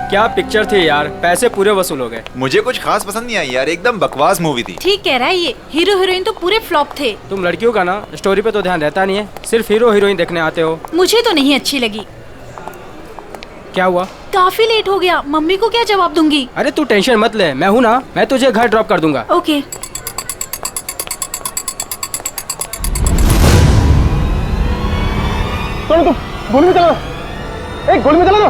क्या पिक्चर थी यार, पैसे पूरे वसूल हो गए। मुझे कुछ खास पसंद नहीं आई यार, एकदम बकवास मूवी थी। ठीक कह रहा है ये, हीरो हीरोइन तो पूरे फ्लॉप थे। तुम लड़कियों का ना स्टोरी पे तो ध्यान रहता नहीं है, सिर्फ हीरो हीरोइन देखने आते हो। मुझे तो नहीं अच्छी लगी। क्या हुआ? काफी लेट हो गया, मम्मी को क्या जवाब दूंगी? अरे तू टेंशन मत ले, मैं हूँ ना, मैं तुझे घर ड्रॉप कर दूंगा। ओके। तो गोली में चला दो, एक गोली में चला दो।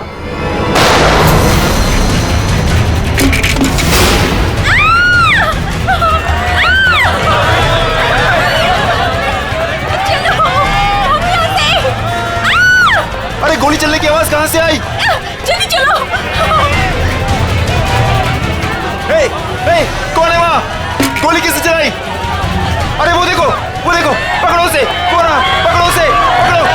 अरे गोली चलने की आवाज कहाँ से आई? जल्दी चलो। हे, कौन है वहाँ? गोली किसने चलाई? अरे वो देखो, पकड़ो उसे, पकड़ो उसे, पकड़ो।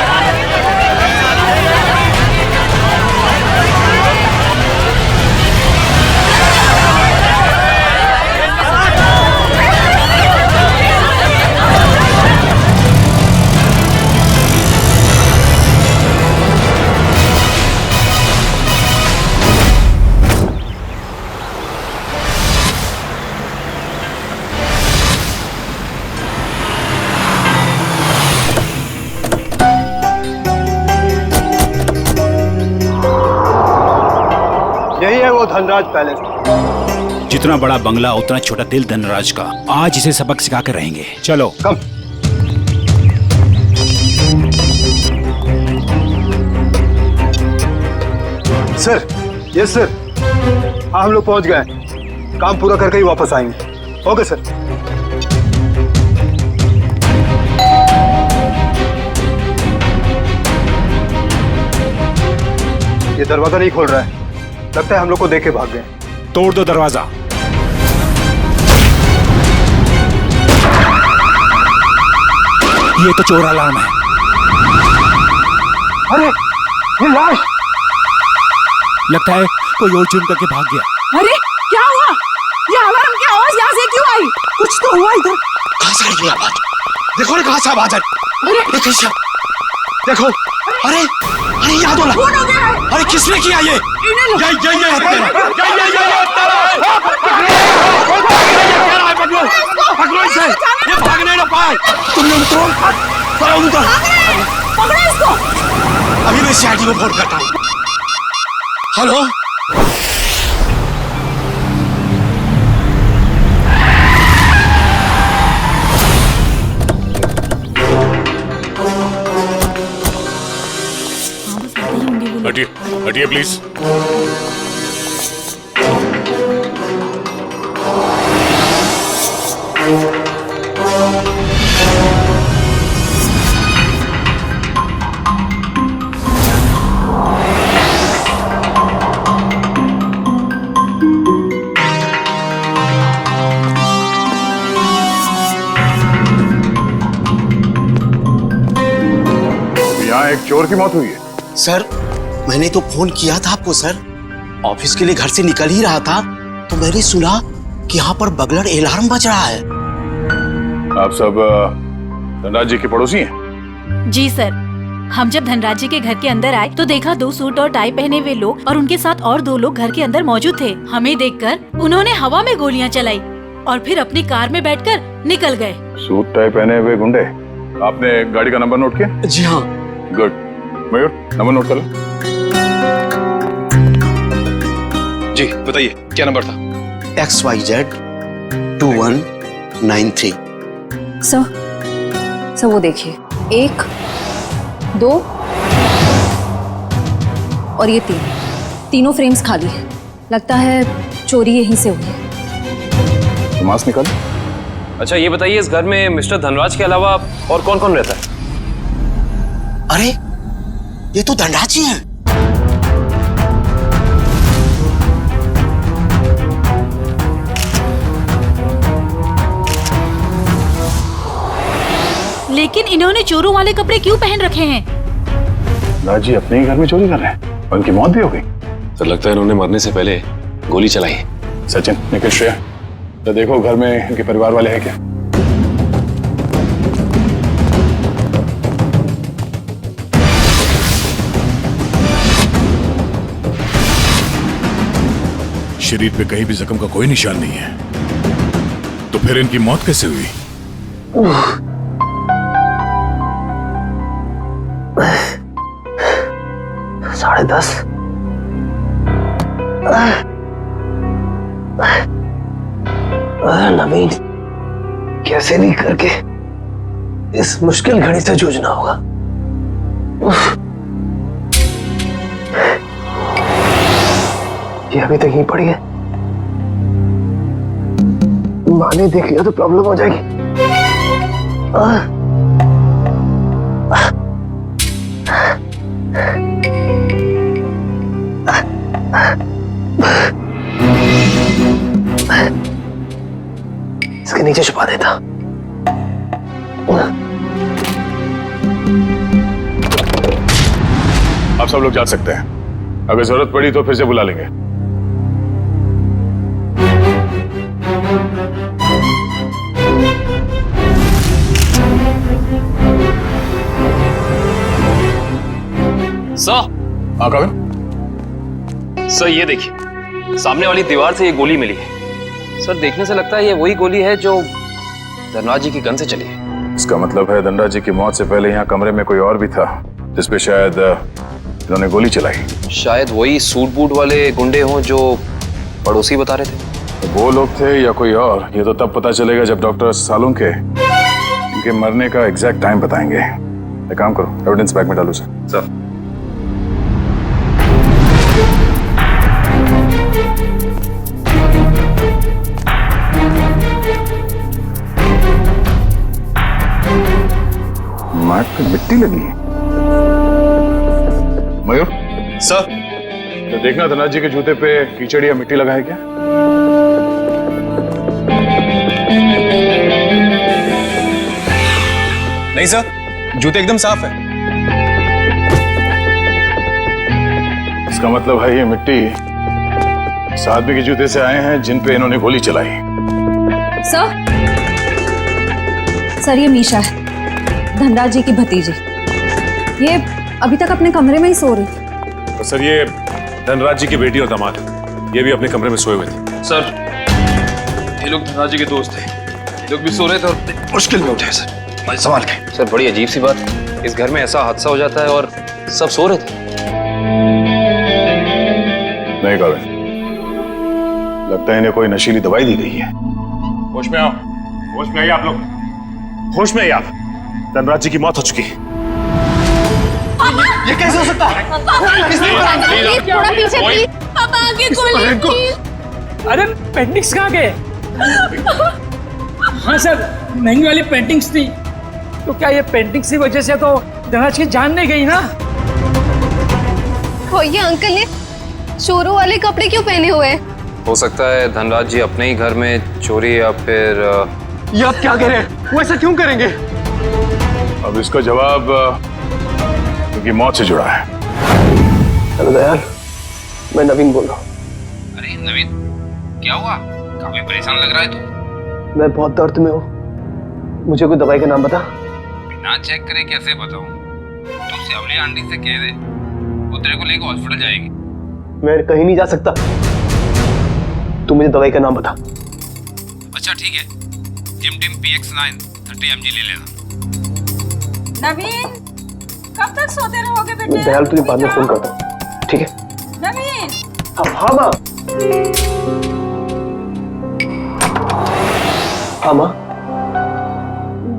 यही है वो धनराज पैलेस। जितना बड़ा बंगला उतना छोटा दिल धनराज का। आज इसे सबक सिखा कर रहेंगे। चलो कम। Sir, yes sir. हाँ, हम लोग पहुंच गए। काम पूरा करके ही वापस आएंगे। Okay sir. ये दरवाजा नहीं खोल रहा है, लगता है हम लोग को देख के भाग गए। तोड़ दो दरवाजा। ये तो चोर अलार्म है। अरे ये लाश! लगता है कोई और जुर्म करके भाग गया। अरे क्या हुआ? ये अलार्म की आवाज यहाँ से क्यों आई? कुछ तो हुआ इधर। कहाँ से आई ये आवाज? देखो ना कहाँ से आवाज आई। देखो, अरे याद हो रहा। अरे किसने किया ये? पकड़ो इसे, ये भागने ना पाए। तुम लोग पकड़ो इसको। अभी मैं सीआईडी को फोन करता हूँ। हेलो, हटिए प्लीज। यहाँ एक चोर की मौत हुई है। सर, मैंने तो फोन किया था आपको सर। ऑफिस के लिए घर से निकल ही रहा था तो मैंने सुना कि यहाँ पर बगलर अलार्म बज रहा है। आप सब धनराज जी के पड़ोसी हैं? जी सर, हम जब धनराज जी के घर के अंदर आए तो देखा 2 सूट और टाई पहने हुए लोग और उनके साथ और 2 लोग घर के अंदर मौजूद थे। हमें देखकर उन्होंने हवा में गोलियां चलाई और फिर अपनी कार में बैठकर निकल गए। सूट टाई पहने हुए गुंडे। आपने गाड़ी का नंबर नोट किया? जी हाँ। गुड। मयूर, नंबर नोट कर लो। जी बताइए, क्या नंबर था? XYZ 2193। सर वो देखिए, 1, 2 और ये 3, तीनों फ्रेम्स खाली है। लगता है चोरी यहीं से हुई है। तो मास्क निकाल। अच्छा ये बताइए, इस घर में मिस्टर धनराज के अलावा और कौन कौन रहता है? अरे ये तो धनराज जी हैं। लेकिन इन्होंने चोरों वाले कपड़े क्यों पहन रखे हैं? धनराज जी अपने ही घर में चोरी कर रहे हैं। उनकी मौत भी हो गई। तो लगता है इन्होंने मरने से पहले गोली चलाई है। सचिन, निखिल, श्रेया, तो देखो घर में इनके परिवार वाले हैं क्या? शरीर पे कहीं भी जख्म का कोई निशान नहीं है, तो फिर इनकी मौत कैसे हुई? साढ़े 10। नवीन, कैसे भी करके इस मुश्किल घड़ी से जूझना होगा। ये अभी तक यहीं पड़ी है, माँ ने देख लिया तो प्रॉब्लम हो जाएगी। इसके नीचे छुपा देता। आप सब लोग जा सकते हैं, अगर जरूरत पड़ी तो फिर से बुला लेंगे। सर, हाँ कविन? सर ये देखिए, सामने वाली दीवार से ये गोली मिली है। सर देखने से लगता है ये वही गोली है जो धनराज जी की गन से चली है। इसका मतलब है धनराज जी की मौत से पहले यहाँ कमरे में कोई और भी था जिसपे शायद इन्होंने गोली चलाई। शायद वही सूट बूट वाले गुंडे हों जो पड़ोसी बता रहे थे। वो लोग थे या कोई और, ये तो तब पता चलेगा जब डॉक्टर सालों के इनके मरने का एग्जैक्ट टाइम बताएंगे। एक काम करो, एविडेंस बैग में डालो सर। मार्क पे मिट्टी लगी है। मयूर सर, तो देखना धनराज जी के जूते पे कीचड़ या मिट्टी लगा है क्या? नहीं सर, जूते एकदम साफ है। इसका मतलब है ये मिट्टी इस आदमी के जूते से आए हैं जिन पे इन्होंने गोली चलाई। सर ये मीशा है, धनराज जी की भतीजी। ये अभी तक अपने कमरे में ही सो रही थी। तो सर ये धनराज जी की बेटी और दामाद है, ये भी अपने कमरे में सोए हुए थे। सर ये लोग धनराज जी के दोस्त थे, ये लोग भी सो रहे थे और मुश्किल में उठे सर, मैं संभाल के। सर बड़ी अजीब सी बात, इस घर में ऐसा हादसा हो जाता है और सब सो रहे थे। नहीं कविन, लगता है इन्हें कोई नशीली दवाई दी गई है। होश में आओ, होश में आइए आप लोग, होश में आइए आप। धनराज जी की मौत हो चुकी है। ये कैसे हो सकता है? थोड़ा पीछे प्लीज। पापा आगे गोली प्लीज। अरे पेंटिंग्स कहाँ गए? हाँ सर, महंगी वाली पेंटिंग्स थी। तो क्या ये पेंटिंग्स की वजह से तो धनराज की जान नहीं गई ना? वो ये अंकल ने चोरों वाले कपड़े क्यों पहने हुए हैं? हो सकता है धनराज जी अपने ही घर में चोरी या फिर ये आप क्या कह रहे हैं? वो ऐसा क्यों करेंगे? अब इसका जवाब उनकी मौत से जुड़ा है। हेलो दयाल, मैं नवीन बोल रहा हूँ। अरे नवीन, क्या हुआ? काफी परेशान लग रहा है तू। मैं बहुत दर्द में हूँ, मुझे कोई दवाई का नाम बता। बिना चेक करे कैसे बताऊं? तू सेवली आंटी से कह दे, वो तेरे को लेकर हॉस्पिटल जाएगी। मैं कहीं नहीं जा सकता, तू मुझे दवाई का नाम बता। अच्छा ठीक है, जिम PX9 30 mg ले लेना। नवीन, कब तक सोते रहोगे बेटे? दयाल तुझे बाद में फोन करता हूँ, ठीक है? नवीन, हाँ माँ। हाँ माँ।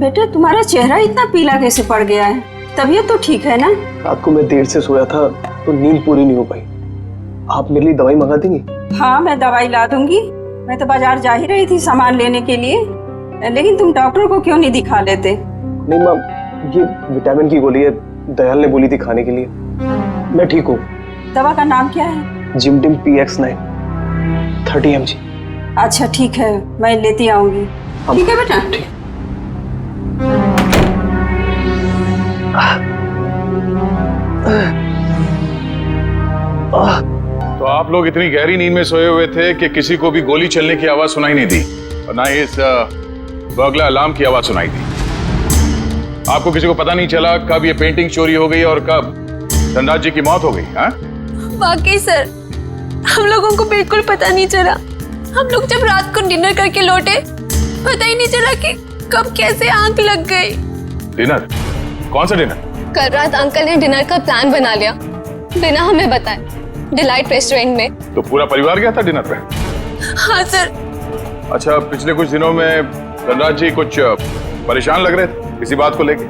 बेटा तुम्हारा चेहरा इतना पीला कैसे पड़ गया है? तबीयत तो ठीक है ना? रात को मैं देर से सोया था तो नींद पूरी नहीं हो पाई। आप मेरे लिए दवाई मंगा देंगी? हाँ मैं दवाई ला दूंगी। मैं तो बाजार जा ही रही थी सामान लेने के लिए, लेकिन तुम डॉक्टर को क्यों नहीं दिखा लेते? नहीं माँ, ये विटामिन की गोली है, दयाल ने बोली थी खाने के लिए। मैं ठीक हूँ। दवा का नाम क्या है? जिमटिम PX9 30 mg। अच्छा ठीक है, मैं लेती आऊंगी। ठीक है बेटा। तो आप लोग इतनी गहरी नींद में सोए हुए थे कि किसी को भी गोली चलने की आवाज सुनाई नहीं दी और ना ही इस बर्गला अलार्म की आवाज सुनाई दी। आपको किसी को पता नहीं चला कब ये पेंटिंग चोरी हो गई और कब धनराज जी की मौत हो गई? हाँ? वाकई सर, हम लोगों को बिल्कुल पता नहीं चला। हम लोग जब रात को डिनर करके लौटे, पता ही नहीं चला कि कब कैसे आंख लग गई। डिनर? कौन सा डिनर? कल रात अंकल ने डिनर का प्लान बना लिया बिना हमें बताए, डिलाइट रेस्टोरेंट में। तो पूरा परिवार गया था डिनर पे? हाँ सर। अच्छा, पिछले कुछ दिनों में धनराज जी कुछ परेशान लग रहे थे किसी बात को लेके?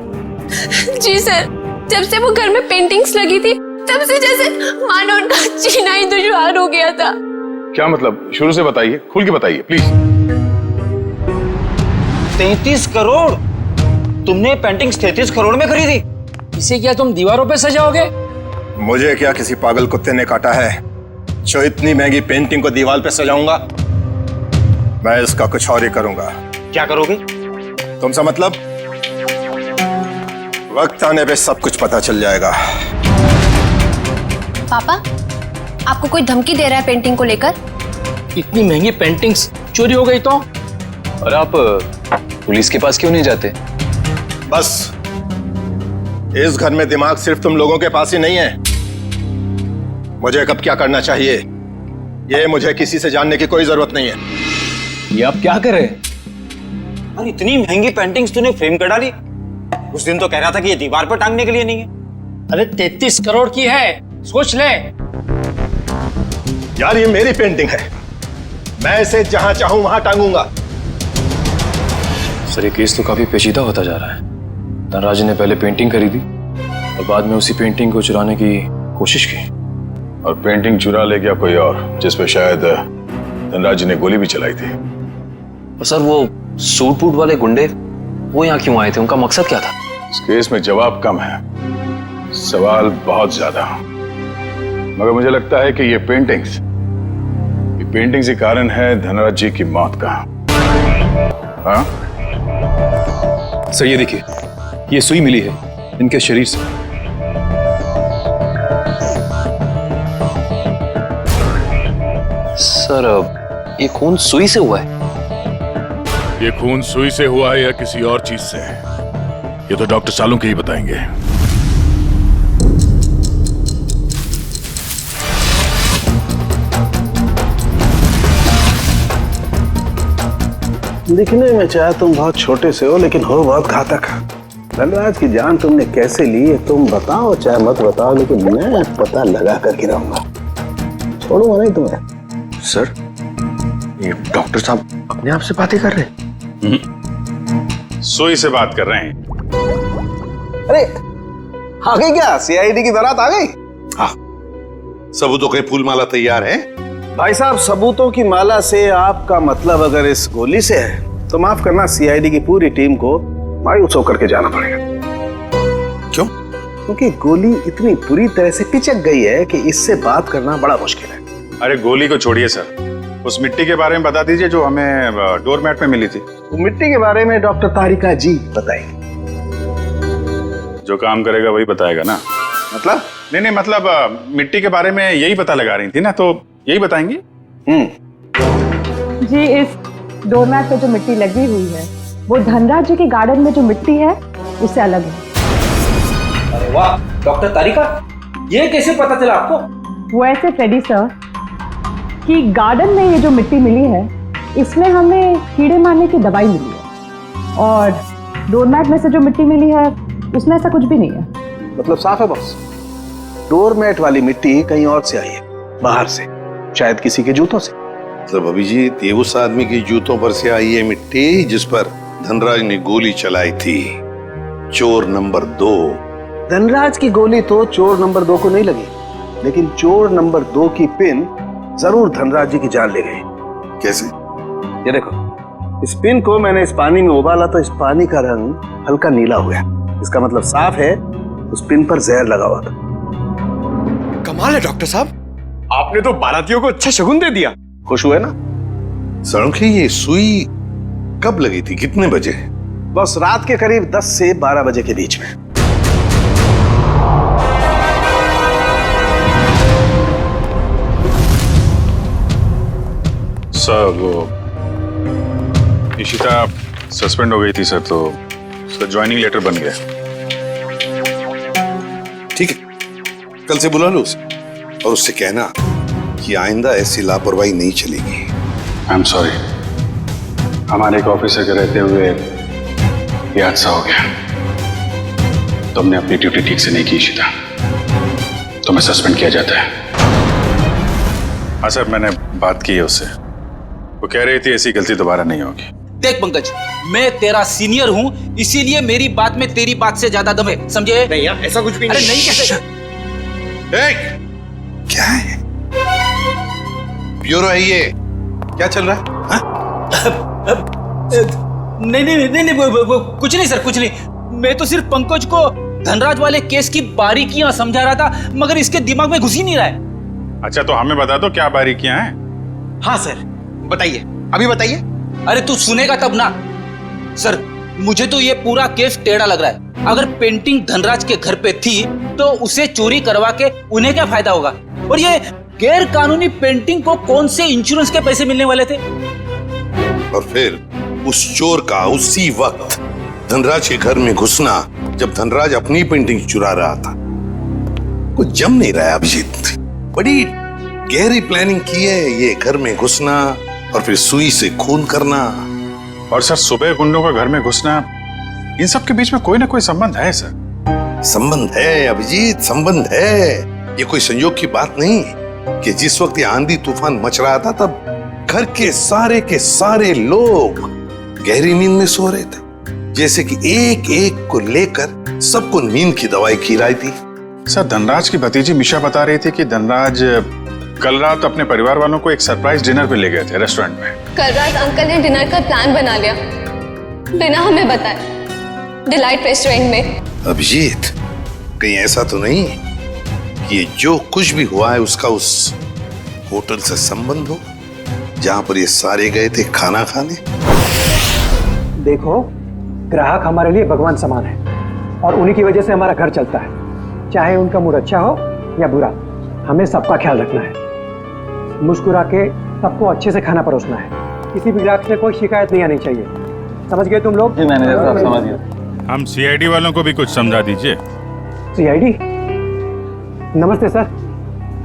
जी सर, जब से वो घर में पेंटिंग्स लगी थी तब से जैसे मानो उनका जीना ही दुश्वार हो गया था। क्या मतलब? शुरू से बताइए, खुल के बताइए प्लीज। 33 करोड़? तुमने पेंटिंग्स 33 करोड़ में खरीदी? इसे क्या तुम दीवारों पे सजाओगे? मुझे क्या किसी पागल कुत्ते ने काटा है जो इतनी महंगी पेंटिंग को दीवार पे सजाऊंगा? मैं इसका कुछ और ही करूंगा। क्या करोगे? तुमसे मतलब? वक्त आने पे सब कुछ पता चल जाएगा। पापा, आपको कोई धमकी दे रहा है पेंटिंग को लेकर? इतनी महंगी पेंटिंग्स चोरी हो गई तो? और आप पुलिस के पास क्यों नहीं जाते? बस इस घर में दिमाग सिर्फ तुम लोगों के पास ही नहीं है। मुझे कब क्या करना चाहिए ये मुझे किसी से जानने की कोई जरूरत नहीं है। ये आप क्या कर रहे हैं? और इतनी महंगी पेंटिंग्स तूने फ्रेम कर डाली? उस दिन तो कह रहा था कि ये दीवार पर टांगने के लिए नहीं है। अरे 33 करोड़ की है, सोच ले। यार ये मेरी पेंटिंग है, मैं इसे जहां चाहूं वहां टांगूंगा। सर, ये केस तो काफी पेचीदा होता जा रहा है। धनराज ने पहले पेंटिंग खरीदी और बाद में उसी पेंटिंग को चुराने की कोशिश की। और पेंटिंग चुरा ले गया कोई और, जिसपे शायद धनराज ने गोली भी चलाई थी। और सर, वो सूट बूट वाले गुंडे वो यहाँ क्यों आए थे? उनका मकसद क्या था? इस केस में जवाब कम है, सवाल बहुत ज्यादा। मगर मुझे लगता है कि ये पेंटिंग्स ही कारण है धनराज जी की मौत का। हाँ सर, ये देखिए, ये सुई मिली है इनके शरीर से। सर, ये खून सुई से हुआ है? ये खून सुई से हुआ है या किसी और चीज से, ये तो डॉक्टर सालुंके ही बताएंगे। दिखने में चाहे तुम बहुत छोटे से हो, लेकिन हो बहुत घातक। धनराज की जान तुमने कैसे ली है तुम बताओ, चाहे मत बताओ, लेकिन मैं पता लगा कर गिराऊंगा, छोड़ूंगा नहीं तुम्हें। सर, ये डॉक्टर साहब अपने आप से बातें कर रहे हैं? सुई से बात कर रहे हैं। अरे आ गई क्या? सीआईडी की बारात आ गई? हाँ, सबूतों के फूल माला तैयार है। भाई साहब, सबूतों की माला से आपका मतलब अगर इस गोली से है तो माफ करना, सीआईडी की पूरी टीम को मायूस होकर के जाना पड़ेगा। क्यों? क्योंकि गोली इतनी बुरी तरह से पिचक गई है कि इससे बात करना बड़ा मुश्किल है। अरे गोली को छोड़िए सर, उस मिट्टी के बारे में बता दीजिए जो हमें डोरमैट में मिली थी। तो मिट्टी के बारे में डॉक्टर तारिका जी बताएंगे। जो काम करेगा वही बताएगा ना? मतलब? नहीं, मतलब मिट्टी के बारे में यही पता लगा रही थी ना, तो यही बताएंगी। जी, इस डोरमैट पे जो मिट्टी लगी हुई है वो धनराज जी के गार्डन में जो मिट्टी है उससे अलग है। अरे वाह डॉक्टर तारिका, ये कैसे पता चला आपको? वो ऐसे फ्रेडी सर कि गार्डन में ये जो मिट्टी मिली है इसमें हमें कीड़े मारने की दवाई मिली है, और डोरमैट में से जो मिट्टी मिली है उसमें ऐसा कुछ भी नहीं है। मतलब साफ है बॉस, डोरमैट वाली मिट्टी कहीं और से आई है, बाहर से, शायद किसी के जूतों से। मतलब अभिजीत, ये उस आदमी की जूतों पर से आई है मिट्टी जिस पर धनराज ने गोली चलाई थी, चोर नंबर 2। धनराज की गोली तो चोर नंबर 2 को नहीं लगी, लेकिन चोर नंबर 2 की पिन जरूर धनराज जी की जान ले गई। कैसे? ये देखो, इस पिन को मैंने इस पानी में उबाला तो इस पानी का रंग हल्का नीला हो गया। इसका मतलब साफ है उस पिन पर जहर लगा हुआ था। कमाल है डॉक्टर साहब, आपने तो बारातियों को अच्छा शगुन दे दिया। खुश हुए ना? सड़की, ये सुई कब लगी थी, कितने बजे? बस रात के करीब 10 से 12 बजे के बीच में। सर, वो इशिता सस्पेंड हो गई थी सर, तो उसका ज्वाइनिंग लेटर बन गया। ठीक है, कल से बुला लो उसे और उससे कहना कि आइंदा ऐसी लापरवाही नहीं चलेगी। आई एम सॉरी, हमारे एक ऑफिसर के रहते हुए ये हादसा हो गया। तुमने अपनी ड्यूटी ठीक से नहीं की इशिता, तुम्हें सस्पेंड किया जाता है। हाँ सर, मैंने बात की है उससे, वो कह रही थी ऐसी गलती दोबारा नहीं होगी। देख पंकज, मैं तेरा सीनियर हूं, इसीलिए मेरी बात में तेरी बात से ज्यादा दम है, समझे? नहीं यार, ऐसा कुछ भी अरे नहीं। नहीं कैसे? क्या है? ब्यूरो है ये, क्या चल रहा है? नहीं, कुछ नहीं सर, कुछ नहीं। मैं तो सिर्फ पंकज को धनराज वाले केस की बारीकियां समझा रहा था, मगर इसके दिमाग में घुस ही नहीं रहा है। अच्छा, तो हमें बता दो क्या बारीकियां हैं। हाँ सर, बताइए, अभी बताइए। अरे तू सुनेगा तब ना। सर, मुझे तो ये पूरा केस टेढ़ा लग रहा है। अगर पेंटिंग धनराज के घर पे थी तो उसे चोरी करवा के उन्हें क्या फायदा होगा? और ये गैर कानूनी पेंटिंग को कौन से इंश्योरेंस के पैसे मिलने वाले थे? और फिर उस चोर का उसी वक्त धनराज के घर में घुसना, जब धनराज अपनी पेंटिंग चुरा रहा था। कुछ जम नहीं रहा है अभिजीत। बड़ी गहरी प्लानिंग की है ये घर में घुसना और फिर सुई से खून करना। और सर, सुबह गुंडों का घर में घुसना, इन सब के बीच में कोई ना कोई संबंध है सर। संबंध है अभिजीत, संबंध है। ये कोई संयोग की बात नहीं कि जिस वक्त ये आंधी तूफान मच रहा था तब घर के सारे लोग गहरी नींद में सो रहे थे, जैसे कि एक एक को लेकर सबको नींद की दवाई खिलाई थी। सर, धनराज की भतीजी मिशा बता रही थी कि धनराज कल रात अपने परिवार वालों को एक सरप्राइज डिनर पे ले गए थे रेस्टोरेंट में। कल रात अंकल ने डिनर का प्लान बना लिया बिना हमें बताए, डिलाइट रेस्टोरेंट में। अभिजीत, कहीं ऐसा तो नहीं कि ये जो कुछ भी हुआ है उसका उस होटल से संबंध हो जहां पर ये सारे गए थे खाना खाने? देखो, ग्राहक हमारे लिए भगवान समान है और उन्हीं की वजह से हमारा घर चलता है। चाहे उनका मूड अच्छा हो या बुरा, हमें सबका ख्याल रखना है। मुस्कुरा के सबको अच्छे से खाना परोसना है। किसी भी ग्राहक से कोई शिकायत नहीं आनी चाहिए। समझ गए तुम लोग? जी मैनेजर साहब, समझ गए। हम सीआईडी वालों को भी कुछ समझा दीजिए। सीआईडी? नमस्ते सर,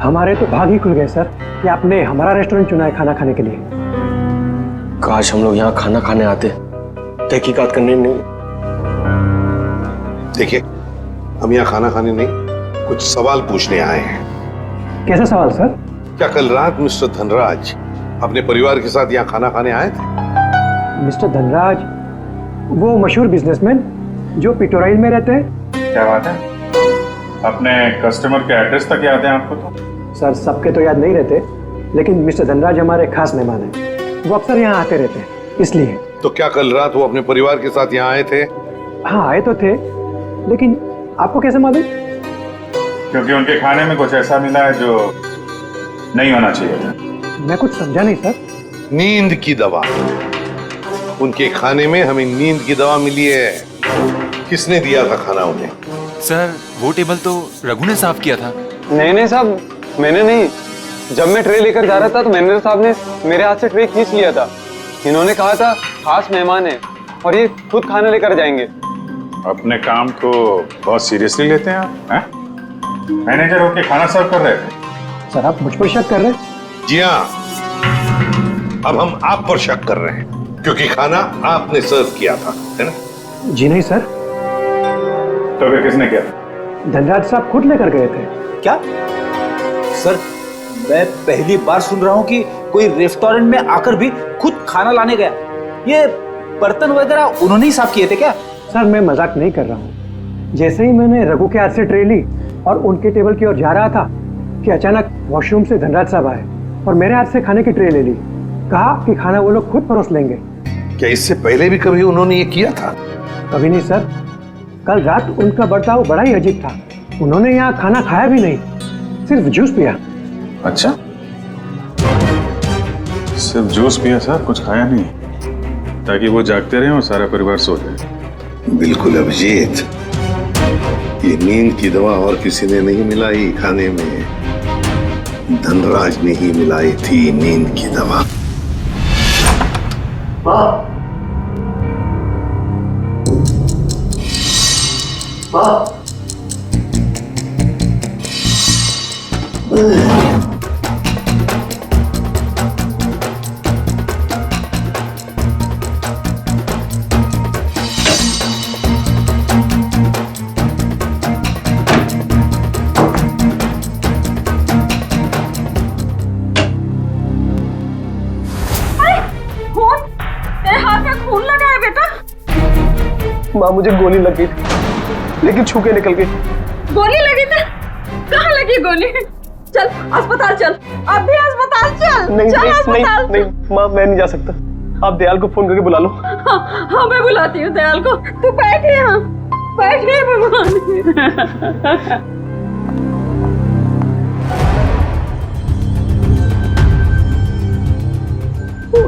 हमारे तो भाग ही खुल गए सर कि आपने हमारा रेस्टोरेंट चुना है खाना खाने के लिए। काश हम लोग यहाँ खाना खाने आते, तहकीकात करने नहीं। देखिए, हम यहाँ खाना खाने नहीं, कुछ सवाल पूछने आए हैं। कैसा सवाल सर? क्या कल रात मिस्टर धनराज अपने परिवार के साथ यहाँ खाना खाने आए थे? मिस्टर धनराज, वो मशहूर बिजनेसमैन जो पिटोराइल में रहते हैं। क्या बात है? अपने कस्टमर के एड्रेस तक याद है आपको? तो सर, सबके तो याद नहीं रहते, लेकिन मिस्टर धनराज हमारे खास मेहमान हैं। वो अक्सर यहाँ आते रहते हैं, इसलिए। तो क्या कल रात वो अपने परिवार के साथ यहाँ आए थे? हाँ, आए तो थे, लेकिन आपको कैसे मालूम? क्योंकि उनके खाने में कुछ ऐसा मिला है जो नहीं होना चाहिए था। मैं कुछ समझा नहीं सर। नींद की दवा। उनके खाने में हमें नींद की दवा मिली है। किसने दिया था खाना उन्हें? सर, वो टेबल तो रघु ने साफ किया था। नहीं साहब, मैंने नहीं। जब मैं ट्रे लेकर जा रहा था तो मैनेजर साहब ने मेरे हाथ से ट्रे खींच लिया था। इन्होंने कहा था खास मेहमान है और ये खुद खाना लेकर जाएंगे। अपने काम को बहुत सीरियसली लेते हैं आप, हैं? मैनेजर होके खाना सर्व कर रहे थे। सर, आप मुझ पर शक कर रहे हैं? जी हाँ, अब हम आप पर शक कर रहे हैं क्योंकि खाना आपने सर्व किया था, है ना? जी नहीं सर। तो फिर किसने किया? धनराज साहब खुद लेकर गए थे। क्या? सर, मैं पहली बार सुन रहा हूँ कि कोई रेस्टोरेंट में आकर भी खुद खाना लाने गया। ये बर्तन वगैरह उन्होंने ही साफ किए थे क्या? सर, मैं मजाक नहीं कर रहा हूँ। जैसे ही मैंने रघु के हाथ से ट्रे ली और उनके टेबल की ओर जा रहा था कि अचानक वॉशरूम से धनराज साहब आए और मेरे हाथ से खाने की ट्रे ले ली। कहा कि खाना वो लोग खुद परोस लेंगे। क्या इससे पहले भी कभी उन्होंने ये किया था? कभी नहीं सर। कल रात उनका बर्ताव बड़ा ही अजीब था। उन्होंने यहाँ खाना खाया भी नहीं, सिर्फ जूस पिया। अच्छा, सिर्फ जूस पिया सर, कुछ खाया नहीं, ताकि वो जागते रहे और सारा परिवार सो जाए। बिल्कुल अभिजीत, ये नींद की दवा और किसी ने नहीं मिलाई खाने में, धनराज ने ही मिलाई थी नींद की दवा। माँ मुझे गोली लग गई थी, लेकिन छू के निकल गई। गोली लगी थी? कहाँ लगी गोली? चल अस्पताल चल, अब भी अस्पताल चल। नहीं चल नहीं अस्पताल। नहीं माँ, मैं नहीं जा सकता। आप दयाल को फोन करके बुला लो। हाँ मैं बुलाती हूँ दयाल को। तू बैठ यहाँ, बैठ भगवान।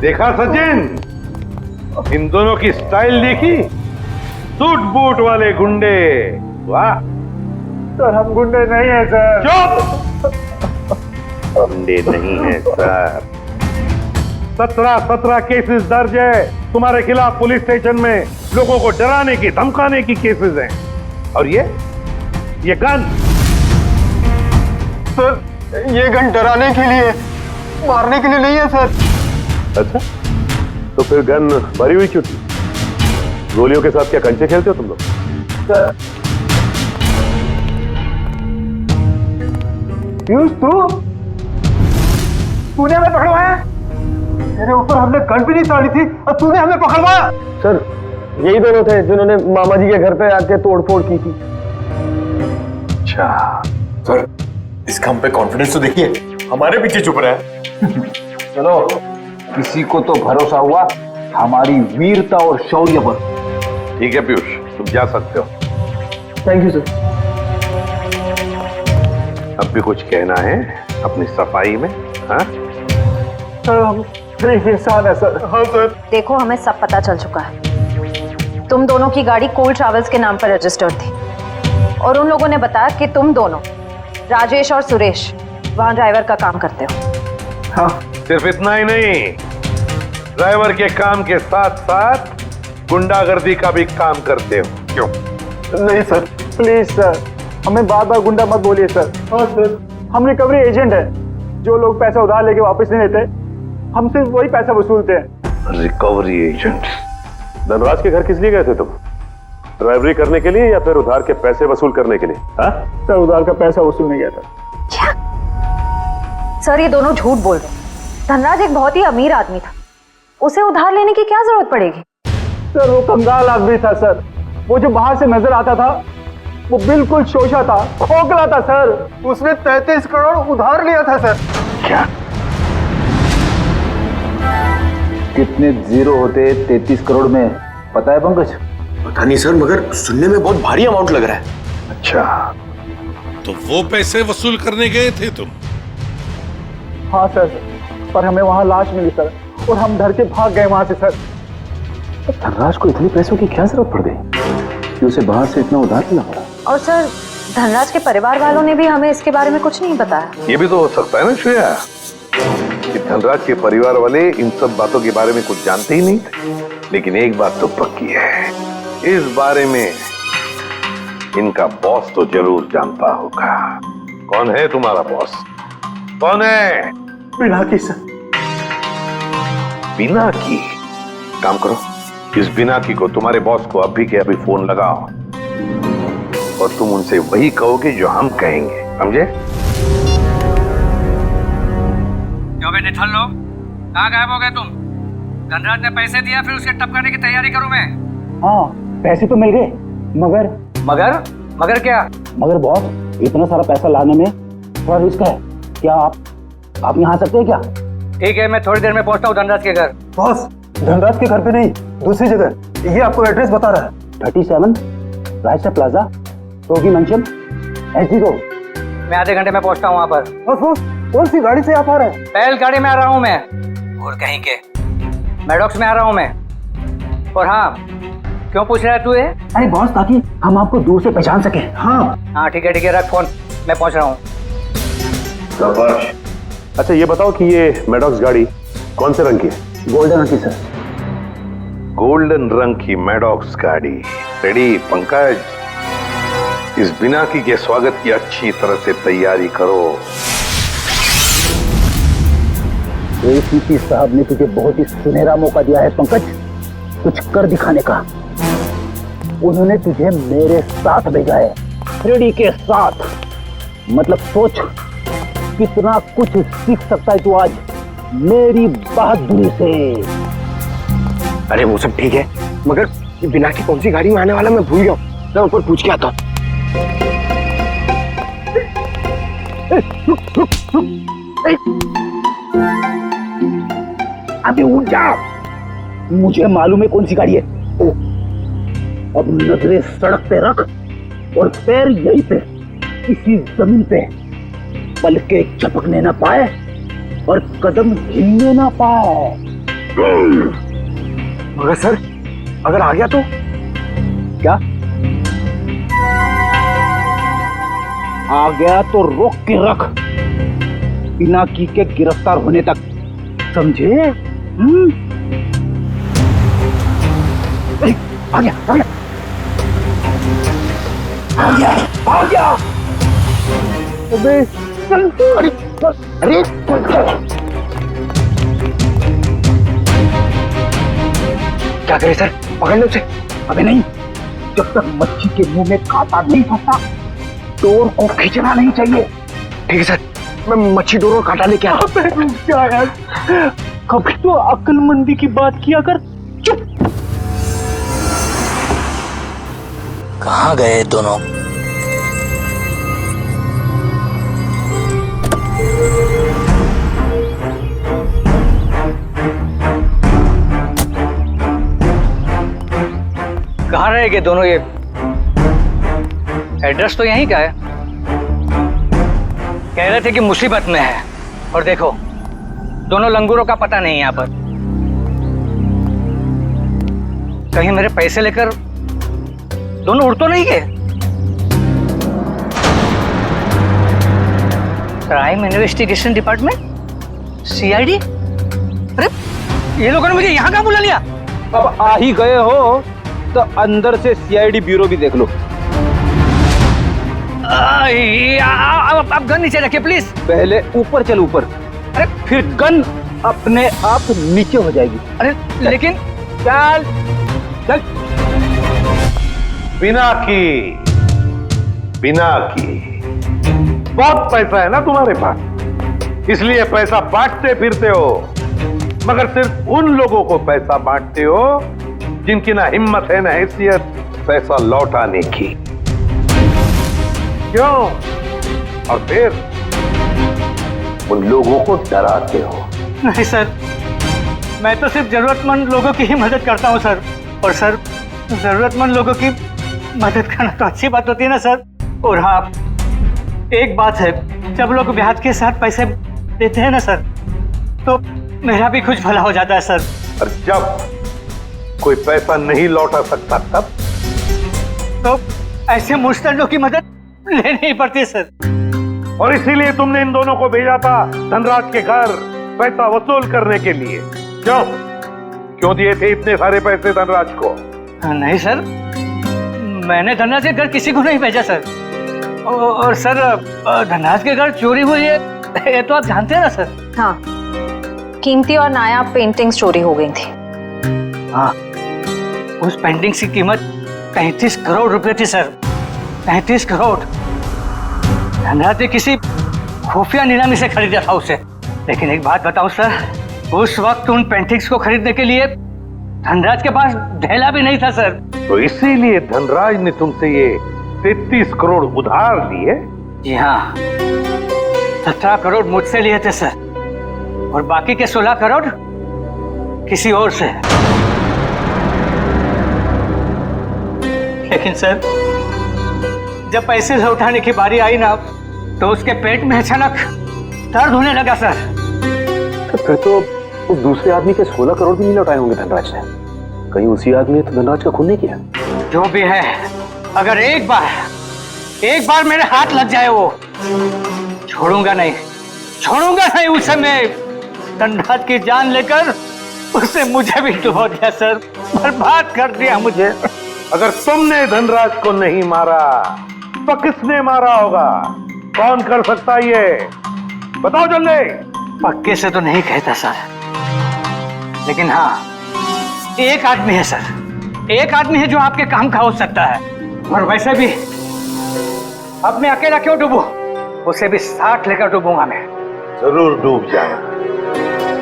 देखा सचिन, इन दोनों की स्टाइल देखी? सूट बूट वाले गुंडे। वाह सर हम गुंडे नहीं है सर। चुप! गुंडे नहीं है सर। 17 केसेस दर्ज है तुम्हारे खिलाफ पुलिस स्टेशन में। लोगों को डराने की धमकाने की केसेस हैं। और ये गन? सर ये गन डराने के लिए, मारने के लिए नहीं है सर। अच्छा, तो फिर गन भरी हुई क्यों थी? गोलियों के साथ क्या कंचे खेलते हो तुम लोग? सर पीयूष, तूने हमें पकड़वाया? तेरे ऊपर हमने गन भी नहीं ताड़ी थी और तूने हमें पकड़वाया? सर यही दोनों थे जिन्होंने मामा जी के घर पे आके तोड़फोड़ की थी। अच्छा सर, इसका हम पे कॉन्फिडेंस तो देखिए, हमारे पीछे चुप रहा है। चलो, किसी को तो भरोसा हुआ हमारी वीरता और शौर्य पर। ठीक है पीयूष, तुम जा सकते हो। Thank you sir. अब भी कुछ कहना है अपनी सफाई में? हाँ सर हम एक इंसान है सर। हाँ सर। देखो हमें सब पता चल चुका है। तुम दोनों की गाड़ी कोल ट्रैवल्स के नाम पर रजिस्टर्ड थी और उन लोगों ने बताया कि तुम दोनों, राजेश और सुरेश, वहां ड्राइवर का काम करते हो। हाँ। सिर्फ इतना ही नहीं, ड्राइवर के काम के साथ साथ गुंडागर्दी का भी काम करते हो। क्यों? नहीं सर, प्लीज सर, हमें बार बार गुंडा मत बोलिए सर। हाँ सर, हम रिकवरी एजेंट है। जो लोग पैसा उधार लेके वापस नहीं लेते, हम सिर्फ वही पैसा वसूलते हैं। Recovery agent? धनराज के घर किस लिए गए थे तुम? ड्राइवरी करने के लिए या फिर उधार के पैसे वसूल करने के लिए? हाँ सर, उधार का पैसा वसूलने गया था। क्या? सर ये दोनों झूठ बोल रहे हैं। धनराज एक बहुत ही अमीर आदमी था, उसे उधार लेने की क्या जरूरत पड़ेगी? सर वो कंगाल आदमी था सर। वो जो बाहर से नजर आता था वो बिल्कुल शोषा था, खोखला था सर। उसने 33 करोड़ उधार लिया था सर। क्या? कितने जीरो होते 33 करोड़ में, पता है पंकज? पता नहीं सर, मगर सुनने में बहुत भारी अमाउंट लग रहा है। अच्छा, तो वो पैसे वसूल करने गए थे तुम? हाँ सर, पर हमें वहां लाश मिली सर और हम डर के भाग गए वहां से सर। धनराज को इतने पैसों की क्या जरूरत पड़ गई कि उसे बाहर से इतना उधार लेना पड़ा? और सर धनराज के परिवार वालों ने भी हमें इसके बारे में कुछ नहीं बताया। ये भी तो हो सकता है ना श्रेया, कि धनराज के परिवार वाले इन सब बातों के बारे में कुछ जानते ही नहीं थे। लेकिन एक बात तो पक्की है, इस बारे में इनका बॉस तो जरूर जानता होगा। कौन है तुम्हारा बॉस? कौन है? पिनाकी सर। पिनाकी? काम करो, इस पिनाकी को, तुम्हारे बॉस को अभी के अभी फोन लगाओ और तुम उनसे वही कहोगे जो हम कहेंगे, समझे? क्यों बे निठल्लो, कहाँ गायब हो गए तुम? धनराज ने पैसे दिया, फिर उसके टपकाने की तैयारी करूं मैं? हाँ पैसे तो मिल गए, मगर क्या? मगर बॉस, इतना सारा पैसा लाने में थोड़ा रिस्क है। क्या आप यहाँ आ सकते हैं क्या? ठीक है, मैं थोड़ी देर में पहुंचता हूँ धनराज के घर। बॉस, धनराज के घर पे नहीं, दूसरी जगह। ये आपको एड्रेस बता रहा है। 37 रायसा प्लाजा, रोगी मंचन, एसडी रोड। मैं आधे घंटे में पहुंचता हूँ वहाँ पर। बॉस, कौन सी गाड़ी से आप आ रहे हैं? पहल गाड़ी में आ रहा हूँ मैं। और कहीं के मैडॉक्स में आ रहा हूँ मैं। और हाँ, क्यों पूछ रहा है तू ये? अरे बॉस, ताकि हम आपको दूर से पहचान सके। हाँ ठीक है, रख फोन, मैं पहुंच रहा हूँ। अच्छा ये बताओ कि ये मैडॉक्स गाड़ी कौन से रंग की है? गोल्डन रंग की सर। गोल्डन रंग की मैडॉक्स गाड़ी रेडी? पंकज, इस बिनाकी के स्वागत की अच्छी तरह से तैयारी करो। एसीपी साहब ने तुझे बहुत ही सुनहरा मौका दिया है पंकज, कुछ कर दिखाने का। उन्होंने तुझे मेरे साथ भेजा है, रेडी के साथ। मतलब सोच कितना कुछ सीख सकता है तू आज मेरी बहादुरी से। अरे वो सब ठीक है, मगर बिना की कौन सी गाड़ी में आने वाला मैं भूल गया हूँ। मैं ऊपर पूछ के आता हूँ। अभी उठ जा, मुझे मालूम है कौन सी गाड़ी है। ओ, अब नजरें सड़क पे रख और पैर यहीं पे इसी जमीन पे, पलके झपकने ना पाए और कदम हिलने ना पाए। मगर सर अगर आ गया तो क्या? आ गया तो रोक के रख, बिना की के गिरफ्तार होने तक, समझे? आ गया आ गया आ गया आ गया। अबे चल, अरे अरे क्या करे सर, पकड़ लो उसे। अबे नहीं, जब तक मच्छी के मुंह में कांटा नहीं फंसता डोर को खींचना नहीं चाहिए। ठीक है सर, मैं मच्छी डोर और कांटा लेके आता हूं। क्या यार, कभी तो अक्लमंदी की बात किया कर। चुप। कहाँ गए दोनों? कहाँ रह गए दोनों? ये एड्रेस तो यहीं का है। कह रहे थे कि मुसीबत में है, और देखो दोनों लंगूरों का पता नहीं है यहाँ पर। कहीं मेरे पैसे लेकर दोनों उड़ तो नहीं गए? Crime investigation department, CID? अरे ये लोगों ने मुझे यहाँ कहाँ बुला लिया? अब आ ही गए हो तो अंदर से सीआईडी ब्यूरो भी देख लो। आप गन नीचे रखिए प्लीज। पहले ऊपर चल, ऊपर, अरे फिर गन अपने आप नीचे हो जाएगी। अरे लेकिन चल चल। बिना की बहुत पैसा है ना तुम्हारे पास, इसलिए पैसा बांटते फिरते हो, मगर सिर्फ उन लोगों को पैसा बांटते हो जिनकी ना हिम्मत है ना हैसियत पैसा लौटाने की। क्यों? और फिर उन लोगों को डराते हो। नहीं सर, मैं तो सिर्फ जरूरतमंद लोगों की ही मदद करता हूँ सर। और सर, जरूरतमंद लोगों की मदद करना तो अच्छी बात होती है ना सर। और हाँ, एक बात है, जब लोग ब्याज के साथ पैसे देते हैं ना सर, तो मेरा भी कुछ भला हो जाता है सर। और जब कोई पैसा नहीं लौटा सकता तब तो ऐसे मुश्तलों की मदद लेनी ही पड़ती है सर। और इसीलिए तुमने इन दोनों को भेजा था धनराज के घर पैसा वसूल करने के लिए। क्यों दिए थे इतने सारे पैसे धनराज को? नहीं सर, मैंने धनराज के घर किसी को नहीं भेजा सर। और सर, धनराज के घर चोरी हुई है ये तो आप जानते हैं ना सर। हाँ, कीमती और नायाब पेंटिंग्स चोरी हो गई थी। हाँ, उस पेंटिंग की कीमत 35 करोड़ रुपए थी सर। 35 करोड़। धनराज ने किसी खुफिया नीलामी से खरीदा था उसे। लेकिन एक बात बताऊं सर, उस वक्त उन पेंटिंग्स को खरीदने के लिए धनराज के पास ढेला भी नहीं था सर। तो इसीलिए धनराज ने तुमसे ये 33 करोड़ उधार लिए? जी हाँ, 17 करोड़ मुझसे लिए थे सर, और बाकी के 16 करोड़ किसी और से। लेकिन सर, जब पैसे लौटाने की बारी आई ना, तो उसके पेट में अचानक दर्द होने लगा सर। तो फिर तो उस दूसरे आदमी के 16 करोड़ भी नहीं लौटाए होंगे धनराज ने। कहीं उसी आदमी ने तो धनराज का खून नहीं किया? जो भी है, अगर एक बार मेरे हाथ लग जाए वो, छोड़ूंगा नहीं उसे। मैं धनराज की जान लेकर उसने मुझे भी डुबो दिया सर, बर्बाद कर दिया मुझे। अगर तुमने धनराज को नहीं मारा तो किसने मारा होगा? कौन कर सकता ये? बताओ जल्दी। पक्के से तो नहीं कहता सर, लेकिन हाँ, एक आदमी है सर। एक आदमी है जो आपके काम का हो सकता है। और वैसे भी अब मैं अकेला क्यों डूबूं? उसे भी साथ लेकर डूबूंगा मैं। जरूर डूब जाए,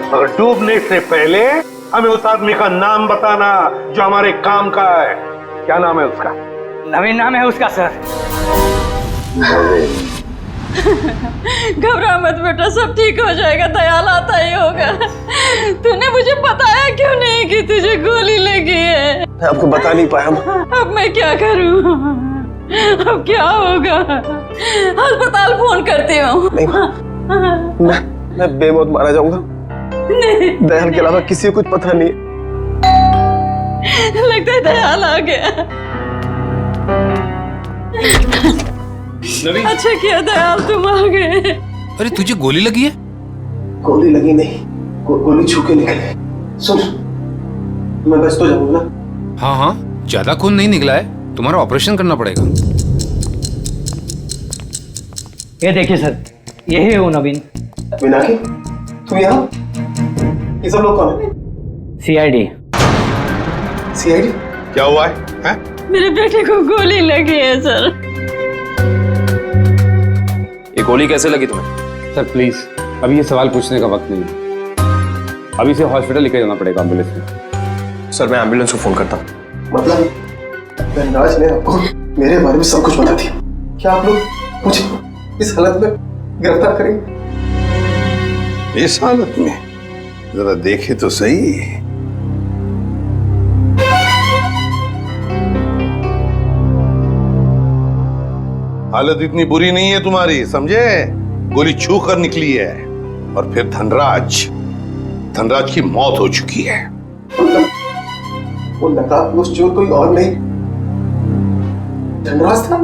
मगर डूबने से पहले हमें उस आदमी का नाम बताना जो हमारे काम का है। क्या नाम है उसका? नवीन नाम है उसका सर। घबरा मत बेटा, सब ठीक हो जाएगा, दयाल आता ही होगा। तूने मुझे बताया क्यों नहीं कि तुझे गोली लगी है? मैं आपको बता नहीं पाया। अब मैं क्या करूं? अब क्या होगा? अस्पताल फोन करती हूँ। मैं बेमौत मारा जाऊंगा। दयाल के अलावा किसी को कुछ पता नहीं। लगता है दयाल आ गया। अच्छा किया दयाल तुम आ गए। अरे तुझे गोली लगी है? गोली लगी नहीं, गोली छू के निकली। सुन, मैं बच तो जाऊंगा ना? हाँ हाँ, ज्यादा खून नहीं निकला है, तुम्हारा ऑपरेशन करना पड़ेगा। ये देखिए सर, यही है वो नवीन। मीनाक्षी, तुम यहाँ? ये सब लोग कौन है? सीआईडी। सीआईडी? क्या हुआ है? मेरे बेटे को गोली लगी है सर। ये गोली कैसे लगी तुम्हें? सर प्लीज, अभी ये सवाल पूछने का वक्त नहीं है। अभी से हॉस्पिटल लेकर जाना पड़ेगा एम्बुलेंस में। सर मैं एम्बुलेंस को फोन करता हूँ। मतलब धनराज ने आपको मेरे बारे में सब कुछ बता दिया। क्या आप लोग मुझे इस हालत में गिरफ्तार करेंगे? इस हालत में जरा देखे तो सही। हालत इतनी बुरी नहीं है तुम्हारी, समझे? गोली छू कर निकली है और फिर धनराज की मौत हो चुकी है। वो नकाबपोश चोर कोई और नहीं, धनराज था।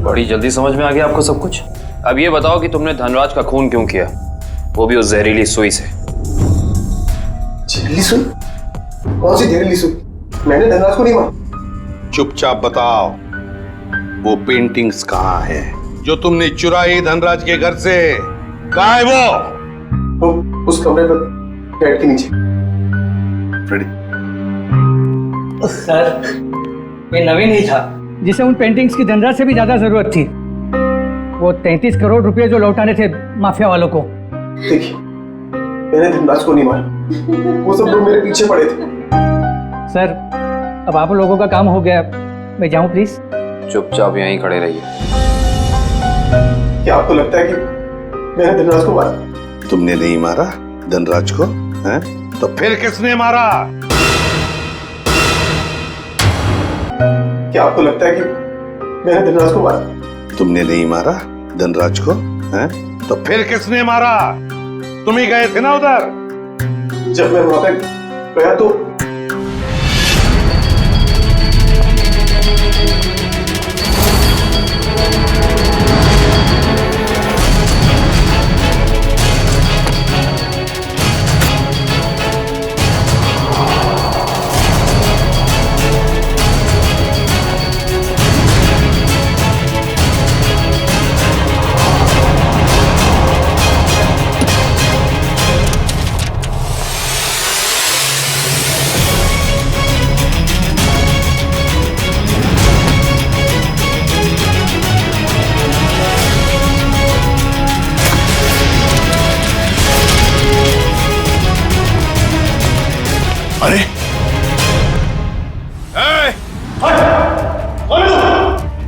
बड़ी जल्दी समझ में आ गया आपको सब कुछ। अब ये बताओ कि तुमने धनराज का खून क्यों किया, वो भी उस जहरीली सुई से। जहरीली सुई? कौन सी जहरीली सुई? मैंने धनराज को नहीं मारा। चुपचाप बताओ, वो पेंटिंग्स कहाँ है जो तुमने चुराई धनराज के घर से? कहाँ है वो उस कमरे पर बेड के नीचे। फ्रेडी। सर ये नवीन ही था जिसे उन पेंटिंग्स की धनराज से भी ज्यादा जरूरत थी। वो 33 करोड़ रुपए जो लौटाने थे माफिया वालों को। देखिए, मैंने धनराज को नहीं मारा, वो सब लोग मेरे पीछे पड़े थे। सर अब आप लोगों का काम हो गया, मैं जाऊं प्लीज? चुपचाप यहीं खड़े रहिए। क्या आपको लगता है कि मैंने धनराज को मारा? तुमने नहीं मारा धनराज को, हैं? तो फिर किसने मारा? क्या आपको लगता है कि मैंने धनराज को मारा? तुमने नहीं मारा धनराज को, हैं? तो फिर किसने मारा? तुम ही गए थे ना उधर। जब मैं वहां पे गया तो अरे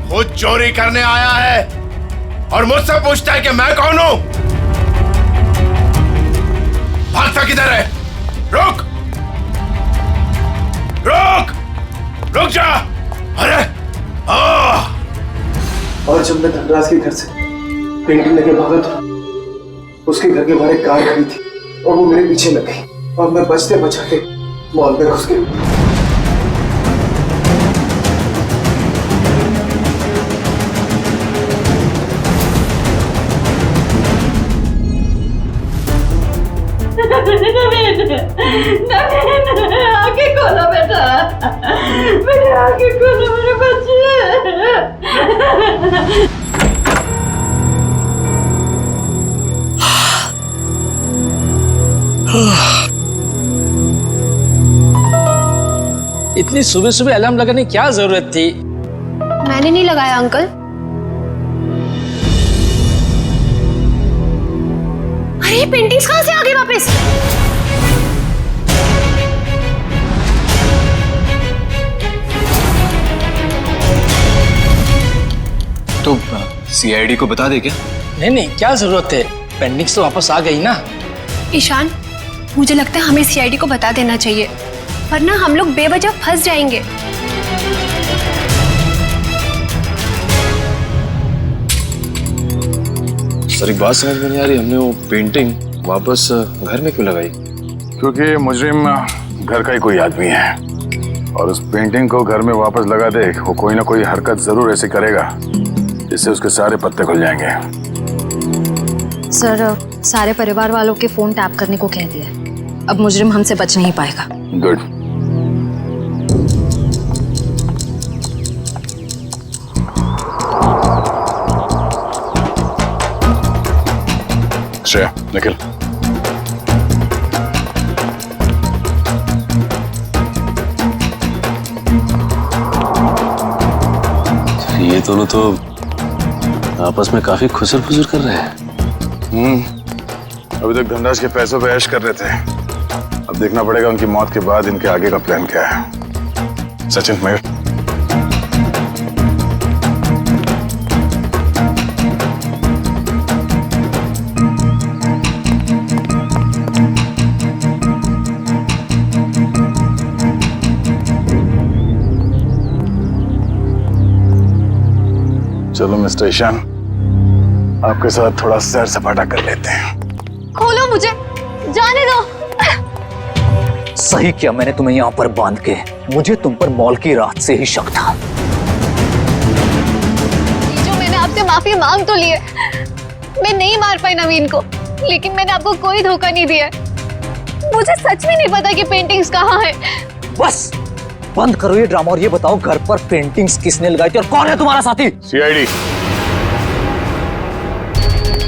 खुद चोरी करने आया है और मुझसे पूछता है कि मैं कौन हूं? भागता किधर है? रुक रुक रुक जा। अरे और जब मैं धनराज के घर से पेंटिंग लेके भागा था, उसके घर के बाहर एक कार खड़ी थी और वो मेरे पीछे लग गई और मैं बचते बचाते मॉल में घुस गया। आगे खोलो बेटा, मेरे आगे खोलो मेरे बच्चे। इतनी सुबह सुबह अलार्म लगाने की क्या जरूरत थी? मैंने नहीं लगाया अंकल। अरे पेंटिंग्स कहां से आ गई वापस? तो सीआईडी को बता दे क्या? नहीं, क्या जरूरत है, पेंडिंग्स तो वापस आ गई ना। ईशान, मुझे लगता है हमें सीआईडी को बता देना चाहिए, वरना हम लोग बेवजह फंस जाएंगे। सर एक बात समझ में नहीं आ रही, हमने वो पेंटिंग वापस घर में क्यों लगाई? क्योंकि मुजरिम घर का ही कोई आदमी है और उस पेंटिंग को घर में वापस लगा दे, वो कोई ना कोई हरकत जरूर ऐसी करेगा जिससे उसके सारे पत्ते खुल जाएंगे। सर, सारे परिवार वालों के फोन टैप करने को कह दिया, अब मुजरिम हमसे बच नहीं पाएगा। गुड। श्रेया, निकल। ये दोनों तो आपस में काफी खुसर फुसर कर रहे हैं। अभी तक धनराज के पैसों पे ऐश कर रहे थे, अब देखना पड़ेगा उनकी मौत के बाद इनके आगे का प्लान क्या है। सचिन, मयूर, चलो मिस्टर ईशान, आपके साथ थोड़ा सैर सपाटा कर लेते हैं। खोलो मुझे, जाने दो। सही किया मैंने तुम्हें यहाँ पर बांध के, मुझे तुम पर मॉल की रात से ही शक था। जो मैंने आपसे माफी मांग तो ली है, मैं नहीं मार पाई नवीन को, लेकिन मैंने आपको कोई धोखा नहीं दिया। मुझे सच में नहीं पता कि पेंटिंग्स कहाँ है। बस बंद करो ये ड्रामा और ये बताओ घर पर पेंटिंग्स किसने लगाई थी और कौन है तुम्हारा साथी?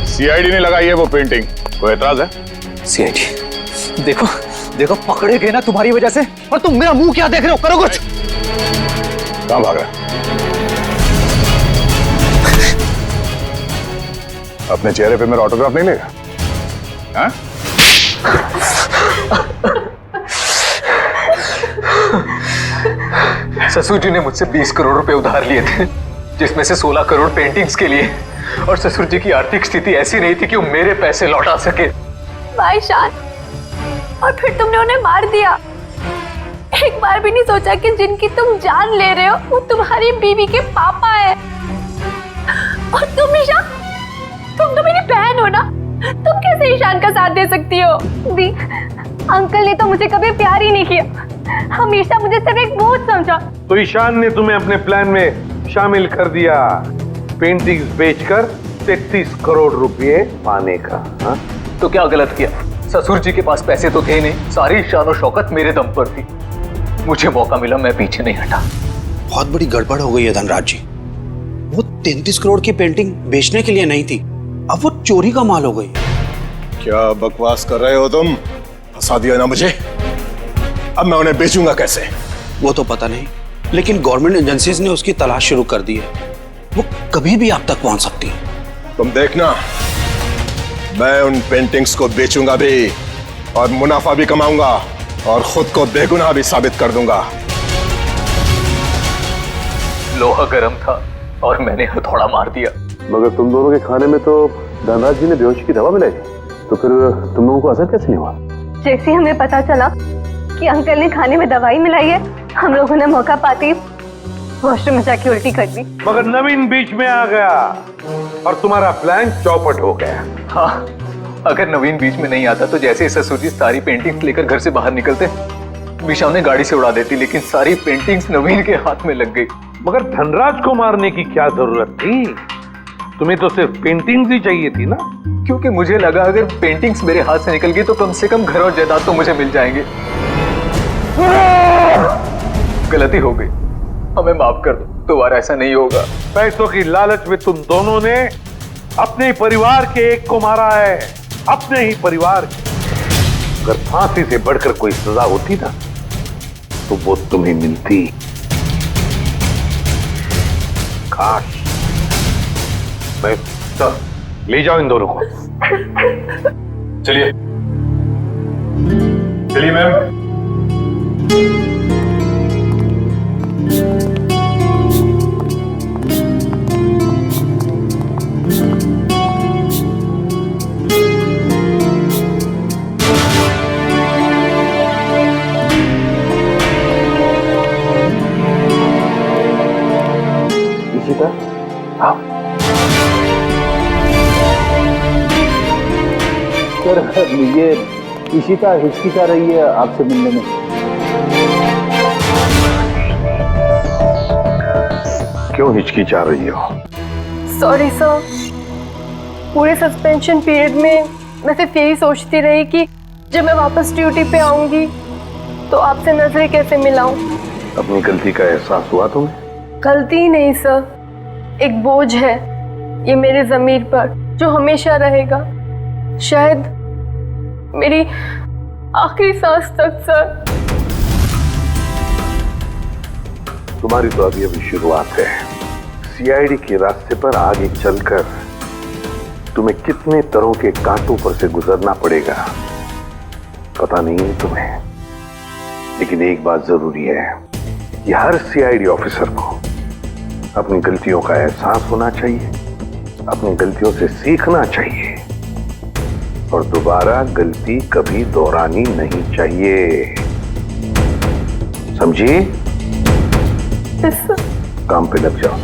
सीआईडी ने लगाई है वो पेंटिंग, कोई एतराज है? सीआईडी, देखो देखो पकड़े गए ना तुम्हारी वजह से, और तुम मेरा मुंह क्या देख रहे हो, करो कुछ। कहां भाग रहा? अपने चेहरे पे मेरा ऑटोग्राफ नहीं लेगा? हाँ? ससुर जी ने मुझसे 20 करोड़ रुपए उधार लिए थे, जिसमें से 16 करोड़ पेंटिंग्स के लिए, और ससुर जी की आर्थिक स्थिति ऐसी नहीं थी कि वो मेरे पैसे लौटा सके। भाई शान, और फिर तुमने उन्हें मार दिया। एक बार भी नहीं सोचा कि जिनकी तुम जान ले रहे हो वो तुम्हारी बीवी के पापा है। और तुम ईशान, तुम तो मेरी बहन हो ना, तुम कैसे ईशान का साथ दे सकती हो? दी, अंकल ने तो मुझे कभी प्यार ही नहीं किया, हमेशा मुझे सिर्फ एक बोझ समझा। तो ईशान ने तुम्हें अपने प्लान में शामिल कर दिया, पेंटिंग्स बेचकर 33 करोड़ रुपए पाने का। हा? तो क्या गलत किया? ससुर जी के पास पैसे तो थे नहीं, सारी शान और शौकत मेरे दम पर थी। मुझे मौका मिला, मैं पीछे नहीं हटा। बहुत बड़ी गड़बड़ हो गई है धनराज जी। वो 33 करोड़ की पेंटिंग बेचने के लिए नहीं थी, अब वो चोरी का माल हो गई। क्या बकवास कर रहे हो तुम? फंसा दिया ना मुझे, अब मैं उन्हें बेचूंगा कैसे? वो तो पता नहीं, लेकिन गवर्नमेंट एजेंसीज ने उसकी तलाश शुरू कर दी है, वो कभी भी आप तक पहुंच सकती है। तुम देखना, मैं उन पेंटिंग्स को बेचूंगा भी और मुनाफा भी कमाऊंगा और खुद को बेगुनाह भी साबित कर दूंगा। लोहा गर्म था और मैंने हथौड़ा मार दिया। मगर तुम दोनों के खाने में तो धनराज जी ने बेहोशी की दवा मिलाई, तो फिर तुम लोगों को असर कैसे नहीं हुआ? जैसे हमें पता चला कि अंकल ने खाने में दवाई मिलाई है, हम लोगों ने मौका पाते ही वॉशरूम में जाके उल्टी कर दी। मगर नवीन बीच में आ गया और तुम्हारा प्लान चौपट हो गया। हाँ, अगर नवीन बीच में नहीं आता तो जैसे ही ससुर जी सारी पेंटिंग्स लेकर घर से बाहर निकलते, मीशा उन्हें गाड़ी से उड़ा देती, लेकिन सारी पेंटिंग्स नवीन के हाथ में लग गई। मगर धनराज को मारने की क्या जरूरत थी? तुम्हें तो सिर्फ पेंटिंग्स ही चाहिए थी ना? क्योंकि मुझे लगा अगर पेंटिंग्स मेरे हाथ से निकल गई तो कम से कम घर और जायदाद तो मुझे मिल जाएंगे। गलती हो गई, हमें माफ कर दो, दोबारा ऐसा नहीं होगा। पैसों की लालच में तुम दोनों ने अपने ही परिवार के एक को मारा है, अपने ही परिवार के। अगर फांसी से बढ़कर कोई सजा होती ना तो वो तुम्हें मिलती। काश। मैं ले जाओ इन दोनों को। चलिए चलिए मैम। ये इशिता हिचकिचा रही है आपसे मिलने में। क्यों हिचकिचा रही हो? सॉरी सर, पूरे सस्पेंशन पीरियड में मैं सिर्फ यही सोचती रही कि जब मैं वापस ड्यूटी पे आऊंगी तो आपसे नजरें कैसे मिलाऊं। अपनी गलती का एहसास हुआ तुम्हें? गलती ही नहीं सर, एक बोझ है ये मेरे ज़मीर पर जो हमेशा रहेगा, शायद मेरी आखिरी सांस तक सर। तुम्हारी तो अभी अभी शुरुआत है। सीआईडी के रास्ते पर आगे चलकर तुम्हें कितने तरह के कांटों पर से गुजरना पड़ेगा पता नहीं है तुम्हें, लेकिन एक बात जरूरी है कि हर सीआईडी ऑफिसर को अपनी गलतियों का एहसास होना चाहिए, अपनी गलतियों से सीखना चाहिए और दोबारा गलती कभी दोहरानी नहीं चाहिए। समझी? काम पे लग जाओ।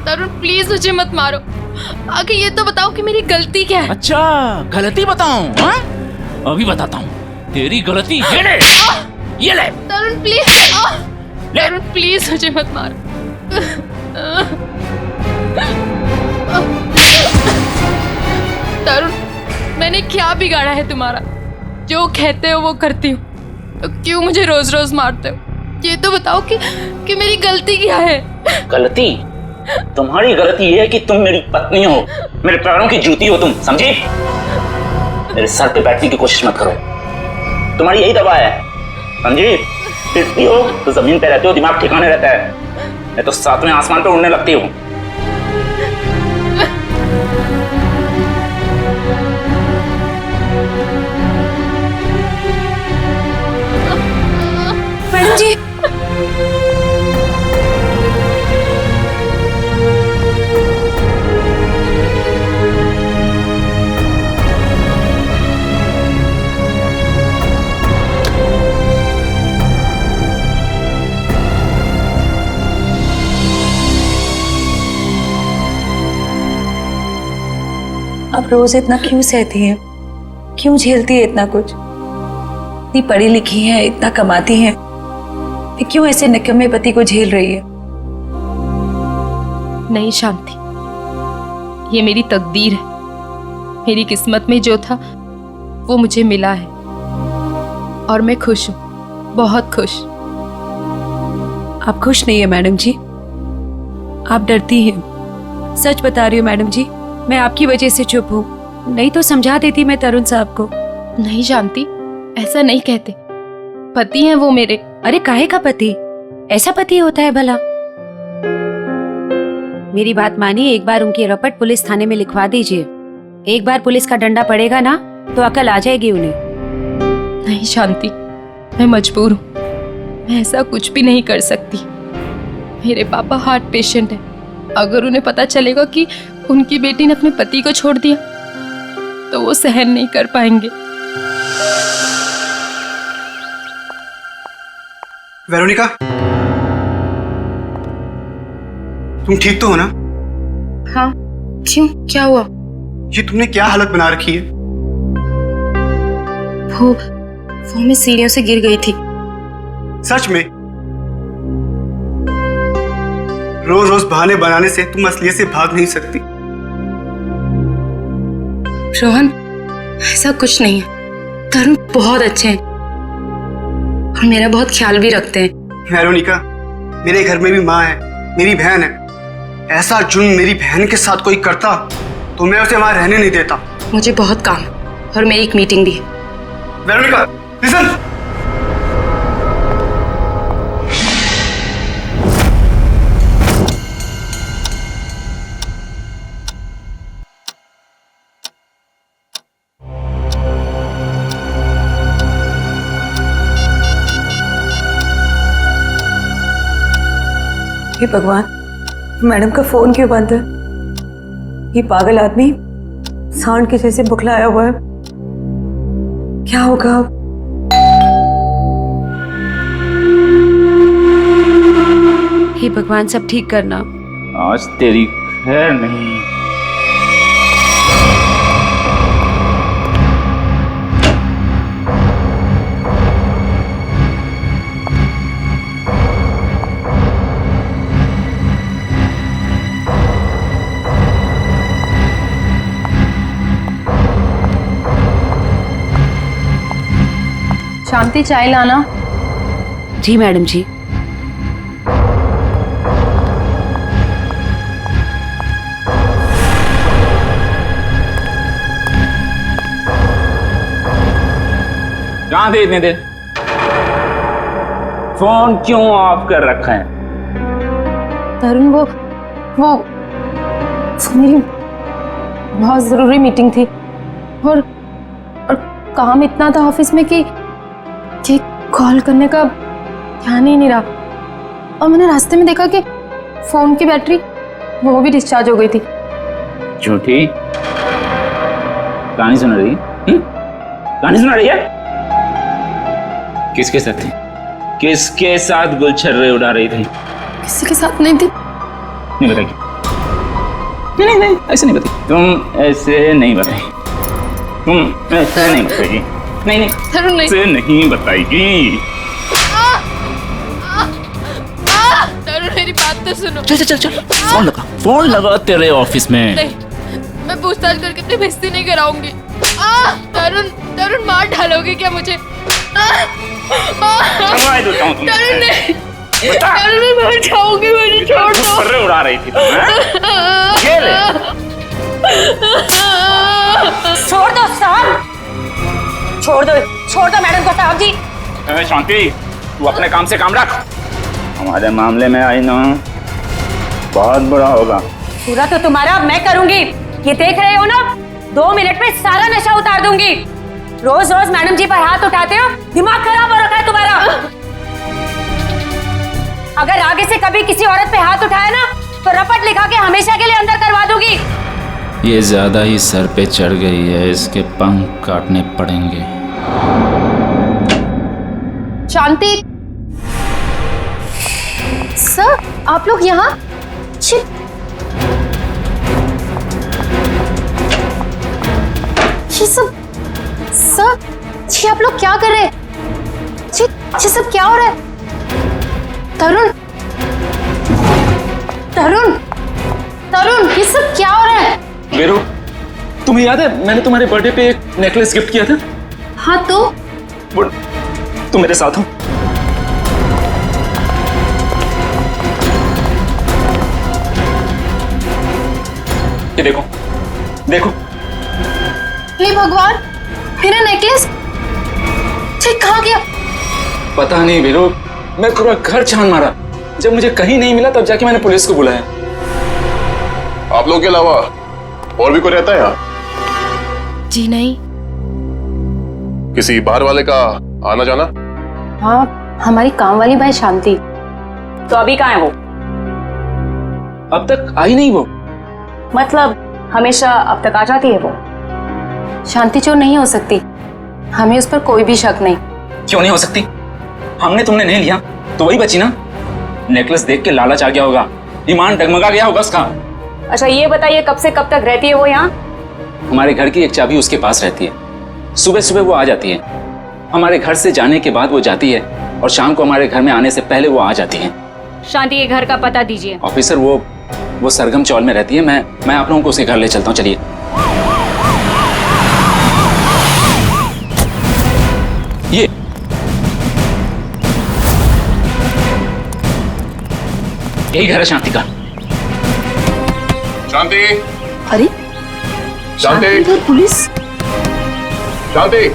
तरुण प्लीज मुझे मत मारो, आगे ये तो बताओ कि मेरी गलती क्या है। अच्छा गलती बताऊं? हाँ? अभी बताता हूँ तेरी गलती। ये ले, ये ले। तरुण प्लीज, तरुण प्लीज मुझे मत मारो। तरुण मैंने क्या बिगाड़ा है तुम्हारा? जो कहते हो वो करती हूँ, तो क्यों मुझे रोज रोज मारते हो? ये तो बताओ कि मेरी गलती क्या है? गलती? तुम्हारी गलती ये है कि तुम मेरी पत्नी हो, मेरे पैरों की जूती हो तुम, समझी? मेरे सर पे बैठने की कोशिश मत करो, तुम्हारी यही दवा है, समझी? फिरती हो तो जमीन पे रहते हो, दिमाग ठिकाने रहता है, मैं तो सातवें आसमान पे उड़ने लगती हूँ। मैडम जी, अब रोज इतना क्यों सहती है, क्यों झेलती है इतना कुछ? इतनी पढ़ी लिखी है, इतना कमाती है, फिर क्यों ऐसे निकम्मे पति को झेल रही है? नहीं शांति, ये मेरी तकदीर है, मेरी किस्मत में जो था वो मुझे मिला है और मैं खुश हूँ, बहुत खुश। आप खुश नहीं है मैडम जी, आप डरती हैं। सच बता रही हूँ मैडम जी, मैं आपकी वजह से चुप हूँ, नहीं तो समझा देती मैं तरुण साहब को। नहीं जानती, ऐसा नहीं कहते, पति हैं वो मेरे। अरे काहे का पति? ऐसा पति होता है भला? मेरी बात मानिए, एक बार उनकी रपट पुलिस थाने में लिखवा दीजिए, एक बार पुलिस का डंडा पड़ेगा ना तो अकल आ जाएगी उन्हें। नहीं शांति, मैं मजबूर हूँ, मैं ऐसा कुछ भी नहीं कर सकती। मेरे पापा हार्ट पेशेंट है, अगर उन्हें पता चलेगा कि उनकी बेटी ने अपने पति को छोड़ दिया तो वो सहन नहीं कर पाएंगे। वेरोनिका, तुम ठीक तो हो ना? हाँ, क्यों, क्या हुआ? ये तुमने क्या हालत बना रखी है? वो मैं सीढ़ियों से गिर गई थी। सच में? रोज रोज बहाने बनाने से तुम असलियत से भाग नहीं सकती। रोहन, ऐसा कुछ नहीं है, तरुण बहुत अच्छे हैं और मेरा बहुत ख्याल भी रखते हैं। वेरोनिका, मेरे घर में भी माँ है, मेरी बहन है, ऐसा जुल्म मेरी बहन के साथ कोई करता तो मैं उसे वहां रहने नहीं देता। मुझे बहुत काम है और मेरी एक मीटिंग भी है। Veronica, listen. हे भगवान, मैडम का फोन क्यों बंद है? ये पागल आदमी सांड के जैसे बुखलाया हुआ है। क्या होगा अब? हे भगवान, सब ठीक करना। आज तेरी खैर नहीं। शांति, चाय लाना। जी मैडम जी। कहाँ थे इतने देर? फोन क्यों ऑफ कर रखा है? तरुण, वो मेरी बहुत जरूरी मीटिंग थी और काम इतना था ऑफिस में कि कॉल करने का ध्यान ही नहीं रहा। और मैंने रास्ते में देखा कि फोन की बैटरी वो भी डिस्चार्ज हो गई थी। झूठी कहानी सुना रही है? कहानी सुना रही है? किसके साथ थी? किसके साथ गुलछर्रे उड़ा रही थी? किसी के साथ नहीं थी। नहीं बताएगी? नहीं ऐसे नहीं बताई। तुम ऐसे नहीं बताई। तुम ऐसे नहीं बताएगी। नहीं तरुण, नहीं। ऐसे नहीं बताएगी। तरुण, मेरी बात तो सुनो। चल फोन लगा तेरे ऑफिस में। नहीं, मैं पूछताछ करके अपनी बेइज्जती नहीं कराऊंगी। तरुण, मार डालोगे क्या मुझे? तरुण, नहीं। तरुण, मैं मर जाऊंगी, मुझे छोड़ दो। गुलछर्रे उड़ा रही थी तुम, हैं? ये ले। छोड़ दो साहब, छोड़ दो मैडम को साहब जी। शांति, तू अपने काम से काम रख। हमारे मामले में आई ना, बहुत बुरा होगा। पूरा तो तुम्हारा मैं करूंगी। ये देख रहे हो ना, 2 मिनट में सारा नशा उतार दूंगी। रोज रोज मैडम जी पर हाथ उठाते हो, दिमाग खराब हो रखा है तुम्हारा। अगर आगे से कभी किसी औरत पे हाथ उठाया ना, तो रपट लिखा के हमेशा के लिए अंदर करवा दूंगी। ये ज्यादा ही सर पे चढ़ गई है, इसके पंख काटने पड़ेंगे। शांति सर, आप लोग यहाँ? ये सब सर, जी आप लोग क्या कर रहे हैं? जी सब क्या हो रहा है? तरुण, ये सब क्या हो रहा है? वीरू, तुम्हें याद है मैंने तुम्हारे बर्थडे पे एक नेकलेस गिफ्ट किया था? हाँ तो? तुम मेरे साथ हो। ये देखो, देखो। हे भगवान, मेरा नेकलेस ठीक कहाँ गया? पता नहीं वीरू, मैं पूरा घर छान मारा। जब मुझे कहीं नहीं मिला तब जाके मैंने पुलिस को बुलाया। आप लोग के अलावा और भी कोई रहता है यहाँ? जी नहीं। किसी बाहर वाले का आना जाना? हाँ, हमारी काम वाली भाई शांति। तो अभी कहाँ है वो? अब तक आई नहीं वो। मतलब हमेशा अब तक आ जाती है वो? शांति चोर नहीं हो सकती, हमें उस पर कोई भी शक नहीं। क्यों नहीं हो सकती? हमने तुमने नहीं लिया तो वही बची ना। नेकलेस देख के लालच आ गया होगा, ईमान डगमगा गया होगा उसका। अच्छा ये बताइए, कब से कब तक रहती है वो यहाँ? हमारे घर की एक चाबी उसके पास रहती है। सुबह सुबह वो आ जाती है, हमारे घर से जाने के बाद वो जाती है, और शाम को हमारे घर में आने से पहले वो आ जाती है। शांति के घर का पता दीजिए। ऑफिसर, वो सरगम चौल में रहती है। मैं आप लोगों को उसके घर ले चलता हूँ, चलिए। यही घर है शांति का। शांति, अरे शांति, पुलिस। शांति,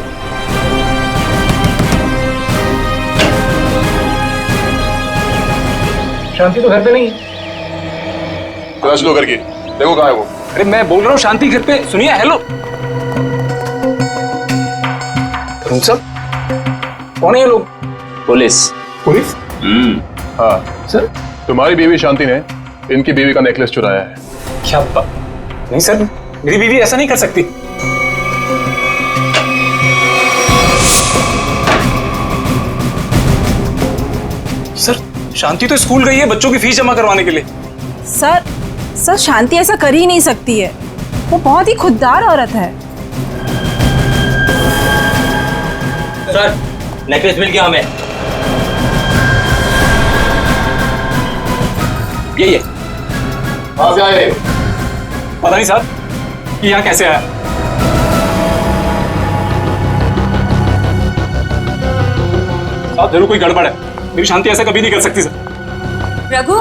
शांति तो घर पे नहीं। तलाश लो घर की, देखो कहाँ है वो। अरे मैं बोल रहा हूँ शांति घर पे। सुनिए, हेलो। तुम सब कौन है ये लोग? पुलिस। पुलिस? हाँ सर, तुम्हारी बीवी शांति ने इनकी बीवी का नेकलेस चुराया है। क्या नहीं सर, मेरी बीवी ऐसा नहीं कर सकती। सर शांति तो स्कूल गई है बच्चों की फीस जमा करवाने के लिए। सर शांति ऐसा कर ही नहीं सकती है, वो बहुत ही खुददार औरत है। सर नेकलेस मिल गया हमें। ये कहाँ से आए? पता नहीं साहब, यहाँ कैसे आया। साहब जरूर कोई गड़बड़ है, मेरी शांति ऐसा कभी नहीं कर सकती सर। रघु,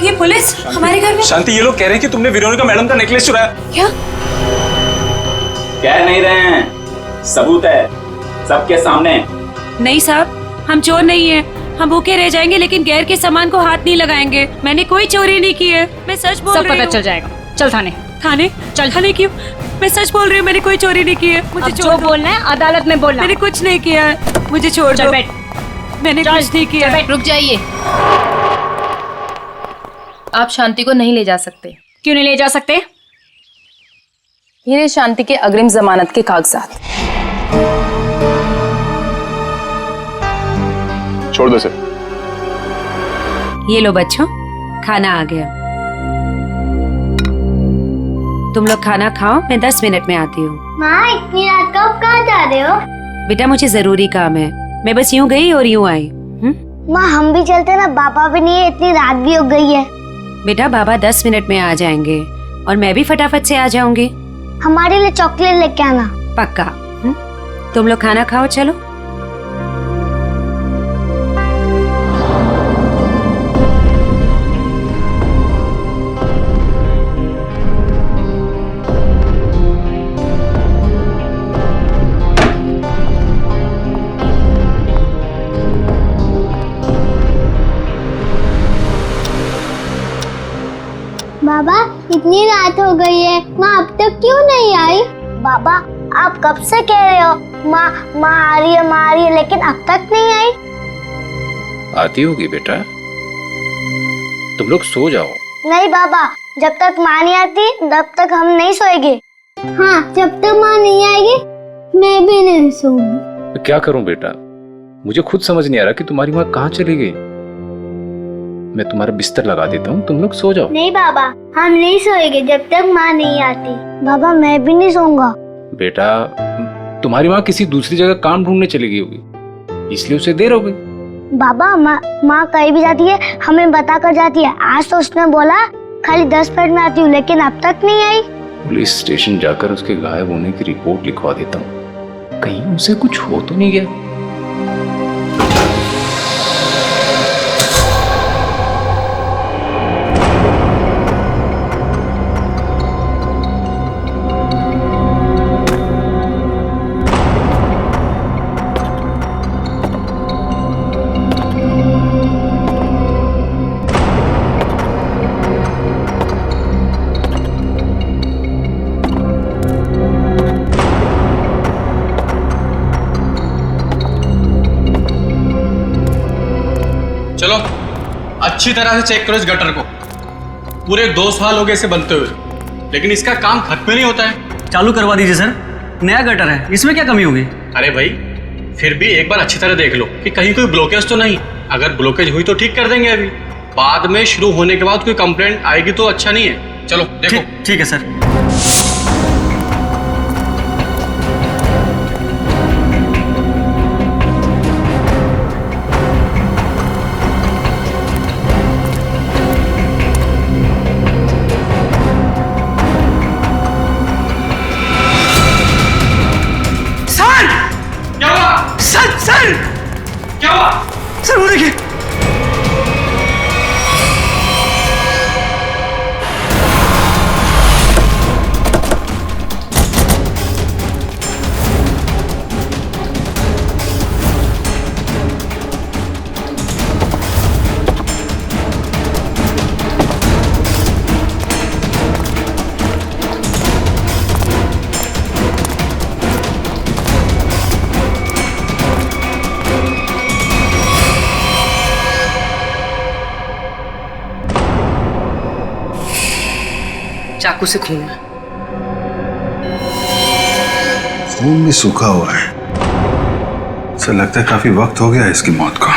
ये पुलिस हमारे घर में। शांति, ये लोग कह रहे हैं कि तुमने वेरोनिका मैडम का नेकलेस चुराया। क्या कह नहीं रहे हैं, सबूत है सबके सामने। नहीं साहब, हम चोर नहीं है। हम भूखे रह जाएंगे लेकिन गैर के सामान को हाथ नहीं लगाएंगे। मैंने कोई चोरी नहीं की है, मैं सच बोल रही हूँ। सब पता चल जाएगा, चल थाने। थाने? चल थाने क्यों? मैं सच बोल रही हूँ, मैंने कोई चोरी नहीं की है। मुझे जो बोलना है अदालत में बोलना। मैंने कुछ नहीं किया है, मुझे छोड़ दो। मैंने कुछ नहीं किया। रुक जाइए, आप शांति को नहीं ले जा सकते। क्यों नहीं ले जा सकते? ये रहे शांति के अग्रिम जमानत के कागजात। छोड़ दो सर। ये लो बच्चों, खाना आ गया। तुम लोग खाना खाओ, मैं 10 मिनट में आती हूँ। माँ इतनी रात को कहाँ जा रहे हो? बेटा मुझे जरूरी काम है, मैं बस यूं गई और यूं आई। माँ हम भी चलते ना, बाबा भी नहीं है, इतनी रात भी हो गई है। बेटा बाबा 10 मिनट में आ जाएंगे और मैं भी फटाफट से आ जाऊंगी। हमारे लिए चॉकलेट लेके आना। पक्का। तुम लोग खाना खाओ, चलो। बाबा इतनी रात हो गई है, माँ अब तक क्यों नहीं आई? बाबा आप कब से कह रहे हो माँ आ रही है, लेकिन अब तक नहीं आई। आती होगी बेटा, तुम लोग सो जाओ। नहीं बाबा, जब तक माँ नहीं आती तब तक हम नहीं सोएंगे। हाँ जब तक माँ नहीं आएगी मैं भी नहीं सोऊंगी। तो क्या करूं बेटा, मुझे खुद समझ नहीं आ रहा कि तुम्हारी माँ कहाँ चली गई। मैं तुम्हारा बिस्तर लगा देता हूँ, तुम लोग सो जाओ। नहीं बाबा, हम नहीं सोएंगे जब तक माँ नहीं आती। बाबा मैं भी नहीं सोऊंगा। बेटा तुम्हारी माँ किसी दूसरी जगह काम ढूंढने चली गई होगी, इसलिए उसे देर हो गई। बाबा माँ कहीं भी जाती है हमें बता कर जाती है। आज तो उसने बोला खाली 10 मिनट में आती हूँ, लेकिन अब तक नहीं आई। पुलिस स्टेशन जाकर उसके गायब होने की रिपोर्ट लिखवा देता हूँ, कहीं उसे कुछ हो तो नहीं गया। चलो अच्छी तरह से चेक करो इस गटर को। पूरे 2 साल हो गए इसे बनते हुए, लेकिन इसका काम खत्म नहीं होता है। चालू करवा दीजिए सर, नया गटर है, इसमें क्या कमी होगी? अरे भाई फिर भी एक बार अच्छी तरह देख लो कि कहीं कोई ब्लॉकेज तो नहीं। अगर ब्लॉकेज हुई तो ठीक कर देंगे, अभी बाद में शुरू होने के बाद कोई कंप्लेंट आएगी तो अच्छा नहीं है। चलो देखो। ठीक है सर। सर वो देखिए। चाकू से खून है। खून भी सूखा हुआ है। सर लगता है काफी वक्त हो गया है इसकी मौत को।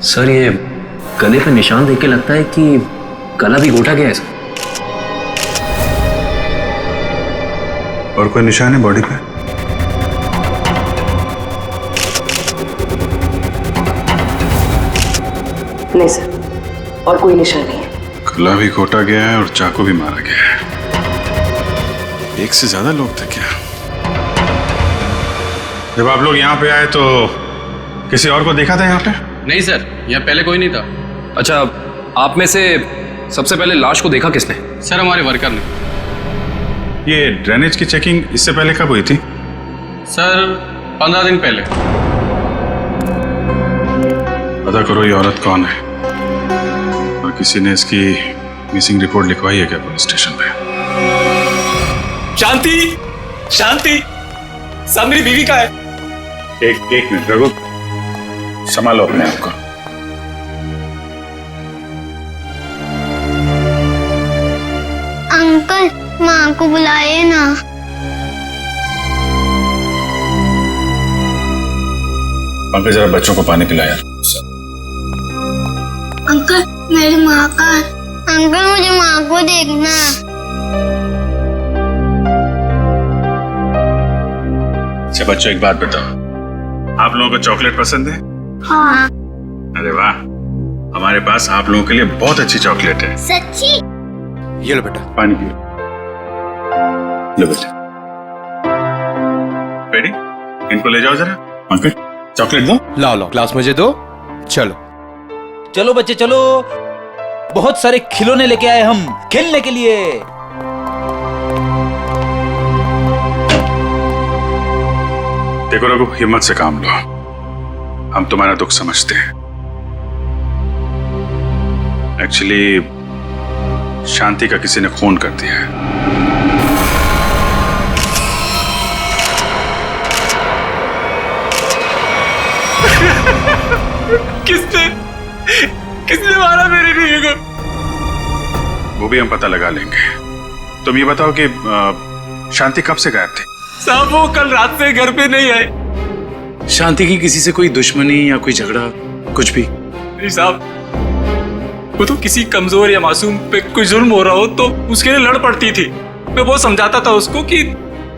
सर ये गले पे निशान देख के लगता है कि गला भी घोटा गया है सर। और कोई निशान है बॉडी पे? नहीं सर, और कोई निशान नहीं है। गला भी घोटा गया है और चाकू भी मारा गया है। एक से ज्यादा लोग थे क्या? जब आप लोग यहाँ पे आए तो किसी और को देखा था यहाँ पे? नहीं सर, यहाँ पहले कोई नहीं था। अच्छा, आप में से सबसे पहले लाश को देखा किसने? सर हमारे वर्कर ने। ये ड्रेनेज की चेकिंग इससे पहले कब हुई थी? सर 15 दिन पहले। पता करो ये औरत कौन है और किसी ने इसकी मिसिंग रिपोर्ट लिखवाई है क्या पुलिस स्टेशन पे? शांति, शांति, सब मेरी बीवी का है। एक मिनट रघु, संभालो अपने आप को। अंकल, माँ को बुलाइए ना। पंकज जरा बच्चों को पानी पिलाया। अंकल, मेरी माँ का। अंकल मुझे माँ को देखना। अच्छा बच्चों, एक बात बताओ, आप लोगों को चॉकलेट पसंद है? हाँ। अरे वाह, हमारे पास आप लोगों के लिए बहुत अच्छी चॉकलेट है। सच्ची? ये लो बेटा, पानी पियो। लो बेटा, रेडी? इनको ले जाओ जरा। पंकज चॉकलेट दो। लो ग्लास मुझे दो। चलो चलो बच्चे चलो, बहुत सारे खिलौने लेके आए हम खेलने के लिए। देखो रघु, हिम्मत से काम लो, हम तुम्हारा दुख समझते हैं। एक्चुअली शांति का किसी ने खून कर दिया है। किसने मारा मेरी बीवी को? वो भी हम पता लगा लेंगे। तुम ये बताओ कि शांति कब से गायब थी? साहब वो कल रात से घर पे नहीं आए। शांति की किसी से कोई दुश्मनी या कोई झगड़ा कुछ भी? नहीं साहब, वो तो किसी कमजोर या मासूम पे कोई जुल्म हो रहा हो तो उसके लिए लड़ पड़ती थी। मैं बहुत समझाता था उसको कि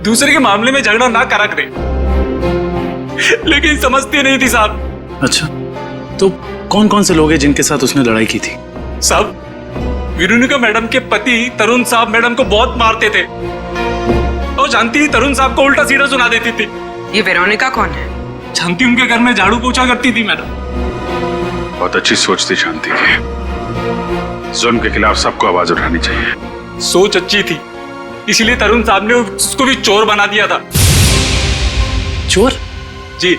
दूसरे के मामले में झगड़ा ना करा करे, लेकिन समझती नहीं थी साहब। अच्छा, तो कौन कौन से लोग हैं जिनके साथ उसने लड़ाई की थी? साहब, वेरोनिका मैडम के पति तरुण साहब मैडम को बहुत मारते थे और जानती तरुण साहब को उल्टा सीधा सुना देती थी। ये वेरोनिका कौन है? जानती उनके घर में झाड़ू पोछा करती थी मैडम। बहुत अच्छी सोच थी शांति की। जुल्म के खिलाफ सबको आवाज उठानी चाहिए। सोच अच्छी थी, इसीलिए तरुण साहब ने उसको भी चोर बना दिया था। चोर? जी,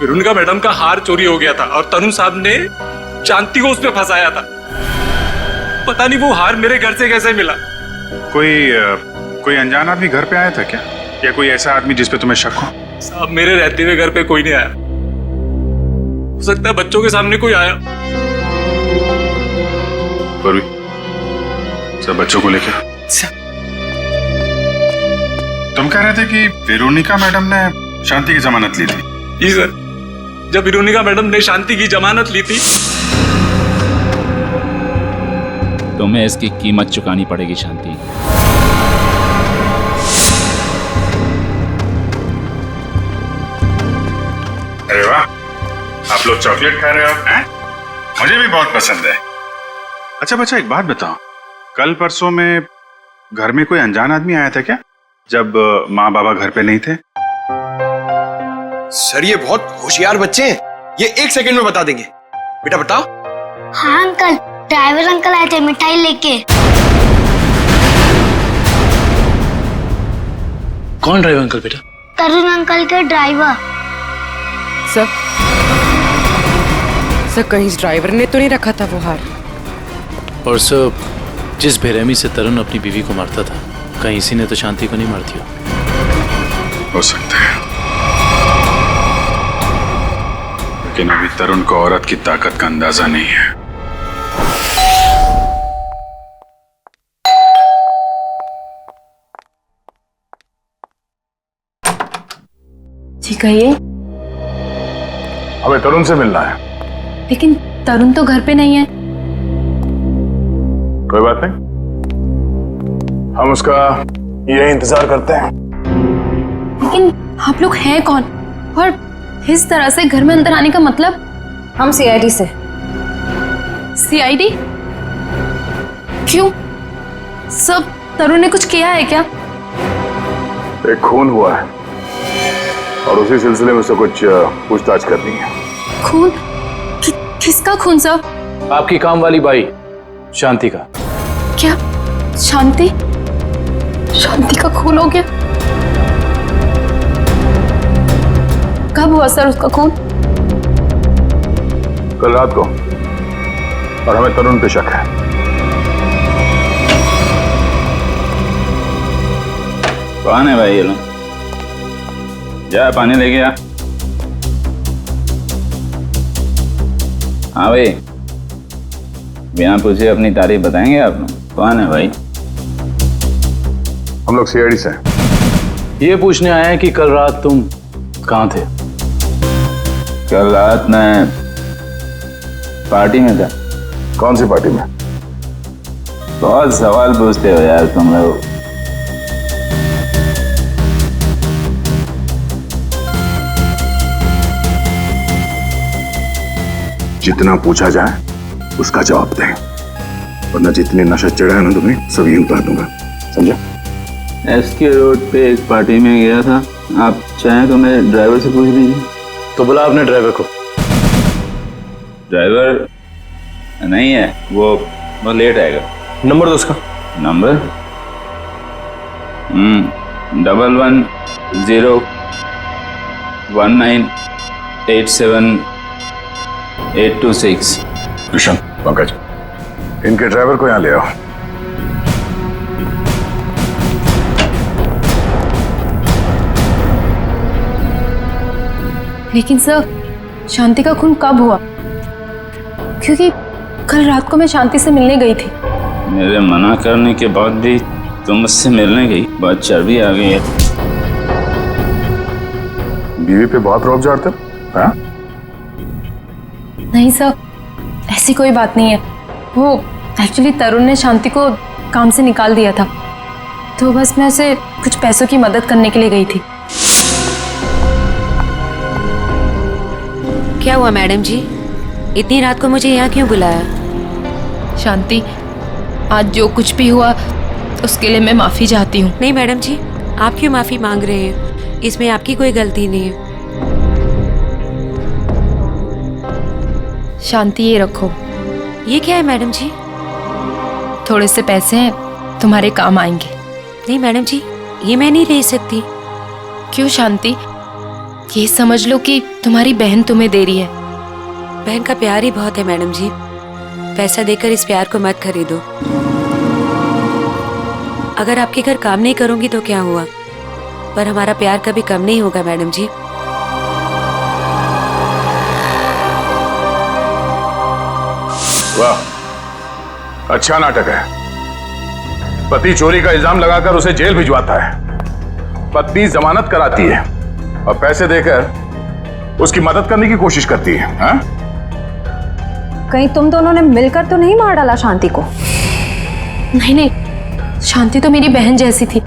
वेरोनिका मैडम का हार चोरी हो गया था और तरुण साहब ने शांति को उसमें फंसाया था। पता नहीं वो हार मेरे घर से कैसे मिला। कोई अनजान आदमी घर पे आया था क्या, या कोई ऐसा आदमी जिस पे तुम्हें शक हो? साहब मेरे रहते हुए घर पे कोई नहीं आया। हो सकता है बच्चों के सामने कोई आया। सब बच्चों को लेकर तुम कह रहे थे कि वेरोनिका मैडम ने शांति की जमानत ली थी? जी सर, जब वेरोनिका मैडम ने शांति की जमानत ली थी। तुम्हें इसकी कीमत चुकानी पड़ेगी शांति। अरे वाह, आप लोग चॉकलेट खा रहे हो हैं? मुझे भी बहुत पसंद है। अच्छा बच्चा, एक बात बताओ, कल परसों में घर में कोई अनजान आदमी आया था क्या, जब माँ बाबा घर पे नहीं थे? सर ये बहुत होशियार बच्चे हैं, ये 1 सेकंड में बता देंगे। बेटा बताओ। हाँ अंकल, ड्राइवर अंकल आए थे मिठाई लेके। कौन ड्राइवर अंकल बेटा? तरुण अंकल के ड्राइवर। सर कहीं इस ड्राइवर ने तो नहीं रखा था वो हार? और सर, जिस बेरहमी से तरुण अपनी बीवी को मारता था, कहीं इसी ने तो शांति को नहीं मार दिया? हो सकता है, लेकिन अभी तरुण को औरत की ताकत का अंदाजा नहीं है। कहिए। हमें तरुण से मिलना है। लेकिन तरुण तो घर पे नहीं है। कोई बात नहीं, हम उसका यही इंतजार करते हैं। लेकिन आप लोग हैं कौन और इस तरह से घर में अंदर आने का मतलब? हम सीआईडी से। सीआईडी? क्यों? सब तरुण ने कुछ किया है क्या? एक खून हुआ है और उसी सिलसिले में उससे कुछ पूछताछ करनी है। खून? किसका खून सर? आपकी काम वाली बाई शांति का। क्या शांति? शांति का खून हो गया? कब हुआ सर उसका खून? कल रात को, और हमें तरुण पे शक है। कौन है भाई ये लोग? जा पानी लेके आ। हाँ भाई, बिना पूछे अपनी तारीफ बताएंगे आप लोग? कौन है भाई? हम लोग सीआईडी से हैं। ये पूछने आए हैं कि कल रात तुम कहाँ थे? कल रात मैं पार्टी में था। कौन सी पार्टी में? बहुत सवाल पूछते हो यार तुम लोग। जितना पूछा जाए उसका जवाब दें, वरना जितने नशा चढ़ा है ना तुम्हें सब यही उतार दूंगा, समझा? एसके रोड पे एक पार्टी में गया था। आप चाहें तो मेरे ड्राइवर से पूछ लीजिए। तो बुला अपने ड्राइवर को। ड्राइवर नहीं है, वो लेट आएगा। नंबर दो उसका। नंबर 1101987826। कृष्ण, पंकज, इनके ड्राइवर को यहाँ ले आओ। लेकिन सर, शांति का खून कब हुआ? क्योंकि कल रात को मैं शांति से मिलने गई थी। मेरे मना करने के बाद भी तुम मुझसे मिलने गई? बहुत चर्बी आ गई है। बीवी पे बहुत रौब झाड़ते हो, हाँ? नहीं सर, ऐसी कोई बात नहीं है। वो एक्चुअली तरुण ने शांति को काम से निकाल दिया था, तो बस मैं उसे कुछ पैसों की मदद करने के लिए गई थी। क्या हुआ मैडम जी, इतनी रात को मुझे यहाँ क्यों बुलाया? शांति, आज जो कुछ भी हुआ उसके लिए मैं माफी चाहती हूँ। नहीं मैडम जी, आप क्यों माफी मांग रहे हैं? इसमें आपकी कोई गलती नहीं है। शांति, ये रखो। ये क्या है मैडम जी? थोड़े से पैसे हैं, तुम्हारे काम आएंगे। नहीं मैडम जी, ये मैं नहीं ले सकती। क्यों शांति? ये समझ लो कि तुम्हारी बहन तुम्हें दे रही है। बहन का प्यार ही बहुत है मैडम जी, पैसा देकर इस प्यार को मत खरीदो। अगर आपके घर काम नहीं करूंगी तो क्या हुआ, पर हमारा प्यार कभी कम नहीं होगा मैडम जी। वाह, अच्छा नाटक है। पति चोरी का इल्जाम लगाकर उसे जेल भिजवाता है, पत्नी जमानत कराती है और पैसे देकर उसकी मदद करने की कोशिश करती है। हाँ? कहीं तुम दोनों ने मिलकर तो नहीं मार डाला शांति को? नहीं नहीं, शांति तो मेरी बहन जैसी थी।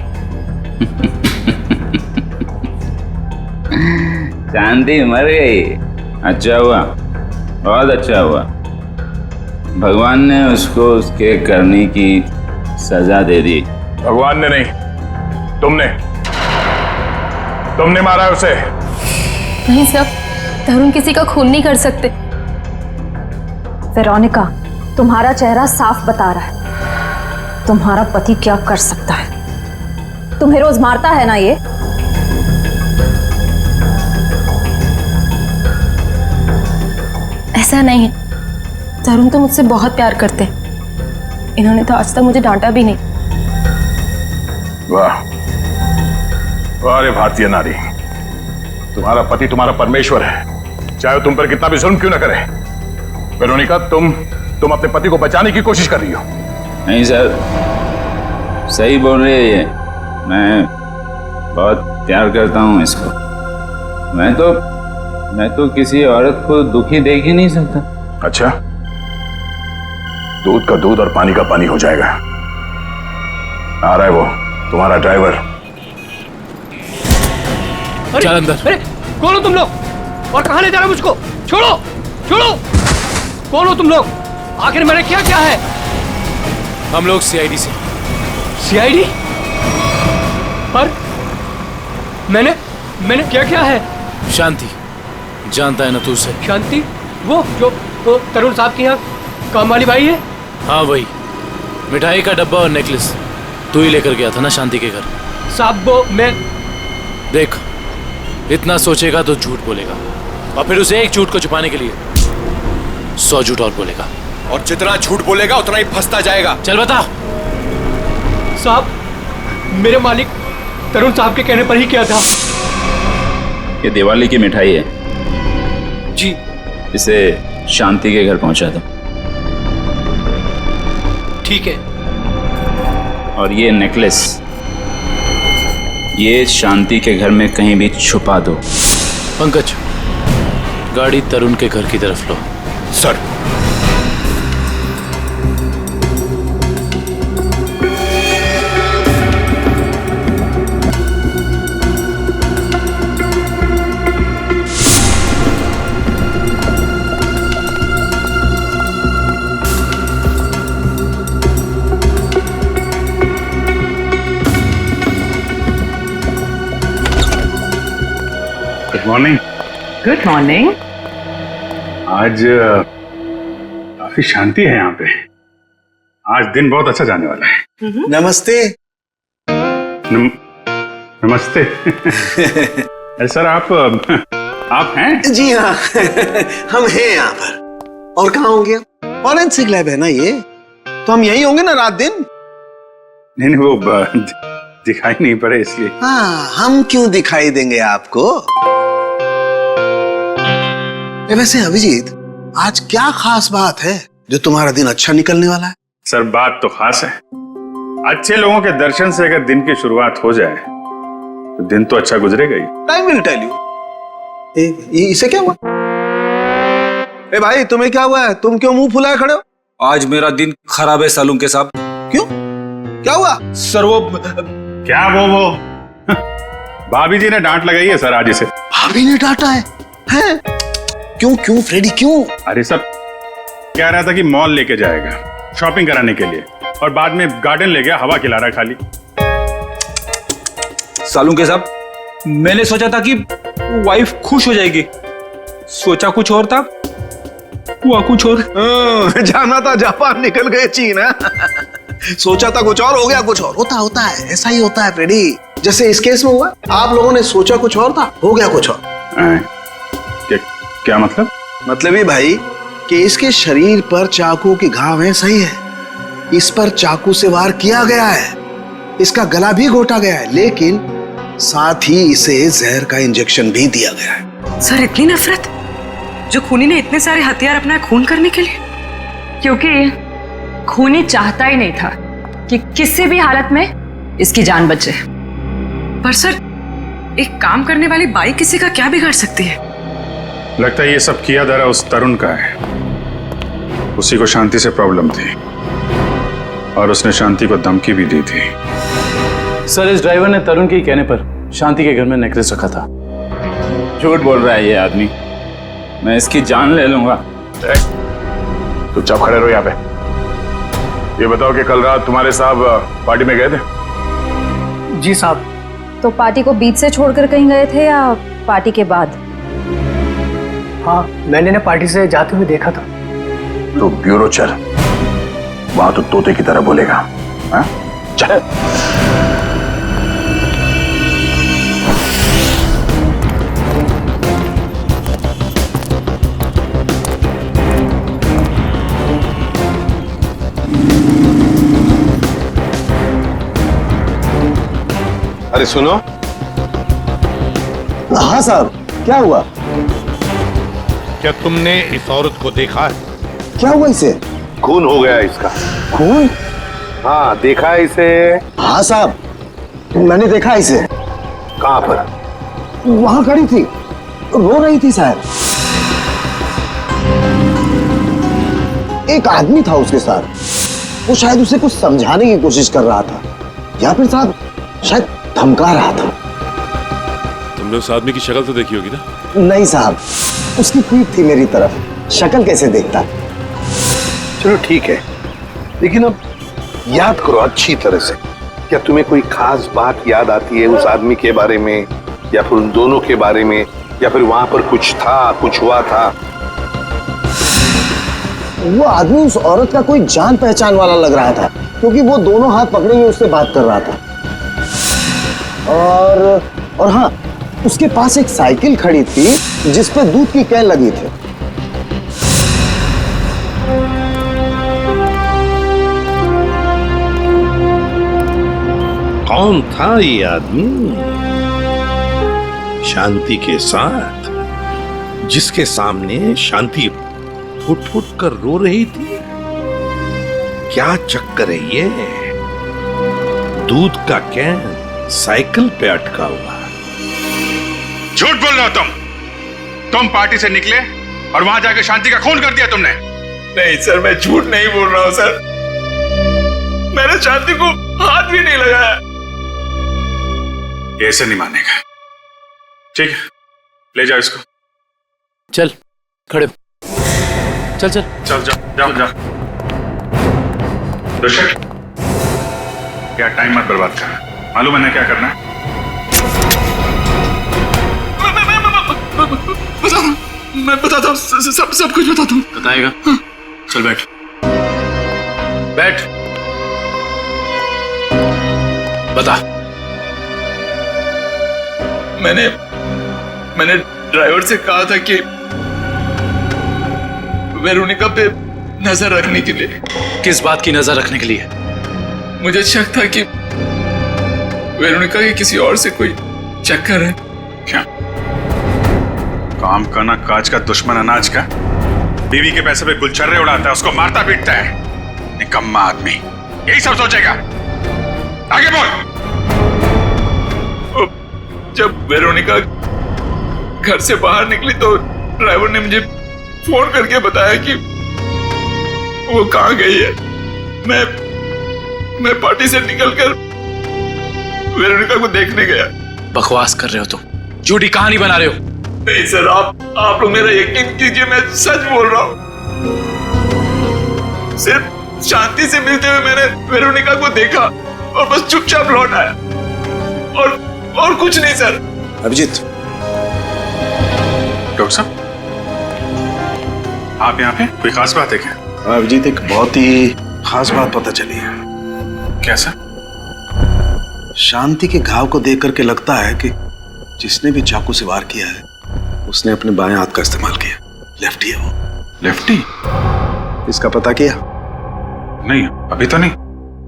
शांति मर गई, अच्छा हुआ, बहुत अच्छा हुआ। भगवान ने उसको उसके करने की सजा दे दी। भगवान ने नहीं, तुमने मारा है उसे। नहीं सर, तरुण किसी का खून नहीं कर सकते। वेरोनिका, तुम्हारा चेहरा साफ बता रहा है तुम्हारा पति क्या कर सकता है। तुम्हें रोज मारता है ना ये? ऐसा नहीं है, तरुण तो मुझसे बहुत प्यार करते हैं। इन्होंने तो आज तक मुझे डांटा भी नहीं। वाह वाह रे भारतीय नारी, तुम्हारा पति तुम्हारा परमेश्वर है, चाहे तुम पर कितना भी जुल्म क्यों न करे। वेरोनिका, तुम अपने पति को बचाने की कोशिश कर रही हो। नहीं सर, सही बोल रही है ये। मैं बहुत प्यार करता हूँ इसको। मैं तो किसी औरत को दुखी देख ही नहीं सकता। अच्छा, दूध का दूध और पानी का पानी हो जाएगा। आ रहा है वो तुम्हारा ड्राइवर। चल अंदर। अरे कौन हो तुम लोग और कहां ले जा रहे हो मुझको? छोड़ो छोड़ो, कौन हो तुम लोग? आखिर मैंने क्या क्या है? हम लोग सीआईडी से। सीआईडी? पर मैंने क्या क्या है? शांति, जानता है ना तू उसे? शांति? वो जो तरुण साहब के यहाँ काम वाली भाई है? हाँ वही, मिठाई का डब्बा और नेकलेस तू ही लेकर गया था ना शांति के घर। साहब वो मैं देख, इतना सोचेगा तो झूठ बोलेगा, और फिर उसे एक झूठ को छुपाने के लिए 100 झूठ और बोलेगा, और जितना झूठ बोलेगा उतना ही फंसता जाएगा। चल बता। साहब, मेरे मालिक तरुण साहब के कहने पर ही किया था। ये दिवाली की मिठाई है जी, इसे शांति के घर पहुंचा दो। ठीक है। और ये नेकलेस ये शांति के घर में कहीं भी छुपा दो। पंकज, गाड़ी तरुण के घर की तरफ लो। Sir. Good morning. Good morning. आज काफी शांति है यहाँ पे। आज दिन बहुत अच्छा जाने वाला है। नमस्ते। नमस्ते। सर आप हैं? जी हाँ, हम हैं यहाँ पर। और कहाँ होंगे? फॉरेंसिक लैब है ना ये, तो हम यही होंगे ना रात दिन। नहीं, वो दिखाई नहीं पड़े इसलिए। हाँ, हम क्यों दिखाई देंगे आपको? वैसे अभिजीत, आज क्या खास बात है जो तुम्हारा दिन अच्छा निकलने वाला है? सर बात तो खास है। अच्छे लोगों के दर्शन से अगर दिन की शुरुआत हो जाए तो दिन तो अच्छा गुजरेगा ही। Time will tell you. इसे क्या हुआ? ए भाई, तुम्हें क्या हुआ है? तुम क्यों मुंह फुलाए खड़े हो? आज मेरा दिन खराब है सालून के साहब। क्यों? क्या हुआ? सर वो क्या वो भाभी जी ने डांट लगाई है सर आज इसे। भाभी ने डांटा है? हैं? क्यों फ्रेडी क्यों? अरे सब कह रहा था कि मॉल लेके जाएगा शॉपिंग कराने के लिए, और बाद में गार्डन ले गया, हवा खिला रहा खाली। सालून के साहब, मैंने सोचा था कि वाइफ खुश हो जाएगी, सोचा कुछ और था, हुआ कुछ और। जाना था जापान, निकल गए चीन। सोचा था कुछ और, हो गया कुछ और। होता है, ऐसा ही होता है फ्रेडी। जैसे इस केस में हुआ, आप लोगों ने सोचा कुछ और था, हो गया कुछ और। क्या मतलब? मतलब ये भाई कि इसके शरीर पर चाकू के घाव हैं, सही है। इस पर चाकू से वार किया गया है, इसका गला भी घोटा गया है, लेकिन साथ ही इसे जहर का इंजेक्शन भी दिया गया है। सर, इतनी नफरत जो खूनी ने इतने सारे हथियार अपना खून करने के लिए? क्योंकि खूनी चाहता ही नहीं था कि किसी भी हालत में इसकी जान बचे। पर सर, एक काम करने वाली बाई किसी का क्या बिगाड़ सकती है? लगता है ये सब किया धरा उस तरुण का है। उसी को शांति से प्रॉब्लम थी और उसने शांति को धमकी भी दी थी। सर, इस ड्राइवर ने तरुण के कहने पर शांति के घर में नेकलेस रखा था। झूठ बोल रहा है ये आदमी, मैं इसकी जान ले लूंगा। चुपचाप खड़े रहो यहाँ पे। ये बताओ कि कल रात तुम्हारे साहब पार्टी में गए थे? जी साहब। तो पार्टी को बीच से छोड़कर कहीं गए थे या पार्टी के बाद? हाँ, मैंने ना पार्टी से जाते हुए देखा था। तो ब्यूरो चल, वहां तो तोते की तरह बोलेगा। हाँ? चल। अरे सुनो। हाँ साहब, क्या हुआ? क्या तुमने इस औरत को देखा है? क्या हुआ इसे? खून हो गया इसका। खून? हाँ, देखा है इसे? हाँ साहब, मैंने देखा इसे। कहाँ पर? वहां खड़ी थी, रो रही थी शायद। एक आदमी था उसके साथ, वो शायद उसे कुछ समझाने की कोशिश कर रहा था, या फिर साहब शायद धमका रहा था। तुमने उस आदमी की शक्ल तो देखी होगी ना? नहीं साहब, उसकी पीठ थी मेरी तरफ, शक्ल कैसे देखता। चलो ठीक है, लेकिन अब याद करो अच्छी तरह से। क्या तुम्हें कोई खास बात याद आती है उस आदमी के बारे में, या फिर उन दोनों के बारे में, या फिर वहां पर कुछ था, कुछ हुआ था? वो आदमी उस औरत का कोई जान पहचान वाला लग रहा था, क्योंकि वो दोनों हाथ पकड़े हुए उससे बात कर रहा था। और हाँ, उसके पास एक साइकिल खड़ी थी जिस पे दूध की कैन लगी थी। कौन था ये आदमी शांति के साथ, जिसके सामने शांति फुट फुट कर रो रही थी? क्या चक्कर है ये? दूध का कैन साइकिल पे अटका हुआ। झूठ बोल रहे हो तुम पार्टी से निकले और वहां जाके शांति का खून कर दिया तुमने। नहीं सर, मैं झूठ नहीं बोल रहा हूं सर। मैंने शांति को हाथ भी नहीं लगाया। ये ऐसे नहीं मानेगा। ठीक है, ले जाओ इसको। चल खड़े, चल चल चल जाओ जाओ। ऋषभ, क्या टाइम मत बर्बाद कर, मालूम है ना क्या करना है? मैं बताता हूँ, सब कुछ बताता हूँ। बताएगा? चल बैठ बैठ, बता। मैंने ड्राइवर से कहा था कि वेरोनिका पे नजर रखने के लिए। किस बात की नजर रखने के लिए? मुझे शक था कि वेरोनिका के किसी और से कोई चक्कर है। क्या काम का ना काज का दुश्मन अनाज का, बीवी के पैसे पे गुलछर्रे उड़ाता है, उसको मारता पीटता है। निकम्मा आदमी, यही सब सोचेगा। आगे बोल। जब वेरोनिका घर से बाहर निकली तो ड्राइवर ने मुझे फोन करके बताया कि वो कहाँ गई है। मैं पार्टी से निकलकर वेरोनिका को देखने गया। बकवास कर रहे हो तुम, झूठी कहानी बना रहे हो। नहीं सर, आप लोग मेरा यकीन कीजिए, मैं सच बोल रहा हूँ। सिर्फ शांति से मिलते हुए मैंने वेरोनिका को देखा और बस चुपचाप लौट आया, और कुछ नहीं सर। अभिजीत, डॉक्टर साहब आप यहाँ पे, कोई खास बात है क्या? अभिजीत, एक बहुत ही खास बात पता चली है। कैसा? शांति के घाव को देख करके लगता है कि जिसने भी चाकू से वार किया है उसने अपने बाएं हाथ का इस्तेमाल किया। लेफ्टी है वो। लेफ्टी? इसका पता किया? नहीं, अभी तो नहीं।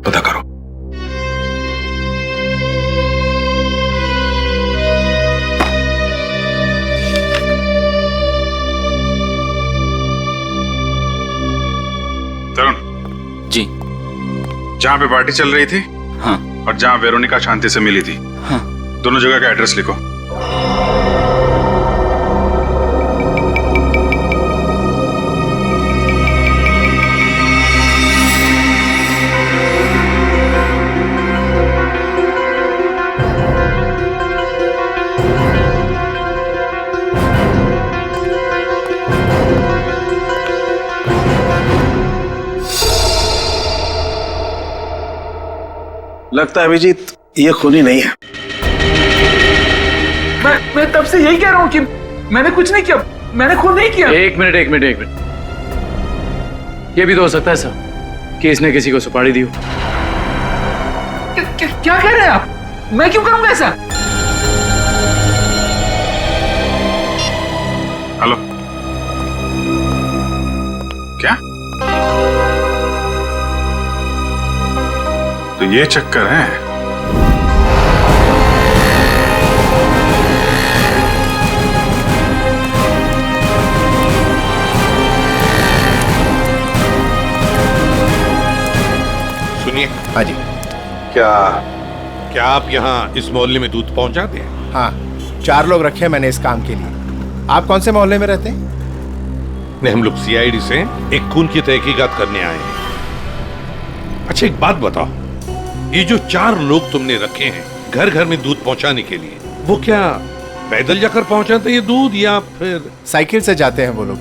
पता करो। तरुण जी, जहाँ पे पार्टी चल रही थी, हाँ, और जहाँ वेरोनिका शांति से मिली थी, हाँ, दोनों जगह का एड्रेस लिखो। लगता है अभिजीत ये खूनी नहीं है। मैं तब से यही कह रहा हूँ कि मैंने कुछ नहीं किया, मैंने खून नहीं किया। एक मिनट, ये भी तो हो सकता है सर कि इसने किसी को सुपारी दी हो। क्या कह रहे हैं आप? मैं क्यों करूंगा ऐसा? हेलो, क्या? तो ये चक्कर है। सुनिए। हाँ जी। क्या आप यहाँ इस मोहल्ले में दूध पहुंचाते हैं? हाँ, 4 लोग रखे मैंने इस काम के लिए। आप कौन से मोहल्ले में रहते हैं? नहीं, हम लोग सीआईडी से एक खून की तहकीकात करने आए हैं। अच्छा एक बात बताओ, ये जो 4 लोग तुमने रखे हैं घर घर में दूध पहुंचाने के लिए, वो क्या पैदल जाकर पहुंचाते हैं ये दूध या फिर साइकिल से जाते हैं वो लोग।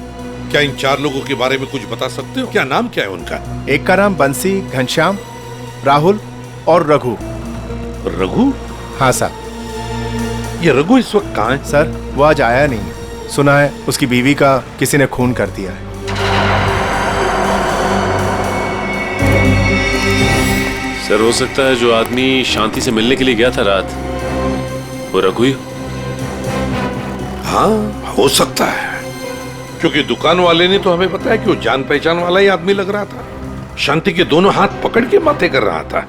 क्या इन 4 लोगों के बारे में कुछ बता सकते हो? क्या नाम क्या है उनका? एक का नाम बंसी, घनश्याम, राहुल और रघु। रघु? हाँ साहब। ये रघु इस वक्त कहाँ है? सर वो आज आया नहीं, सुना है उसकी बीवी का किसी ने खून कर दिया है। सर हो सकता है जो आदमी शांति से मिलने के लिए गया था रात, वो रघु ही हो। हाँ हो सकता है, क्योंकि दुकान वाले ने तो हमें बताया कि वो जान पहचान वाला ही आदमी लग रहा था। शांति के दोनों हाथ पकड़ के बातें कर रहा था।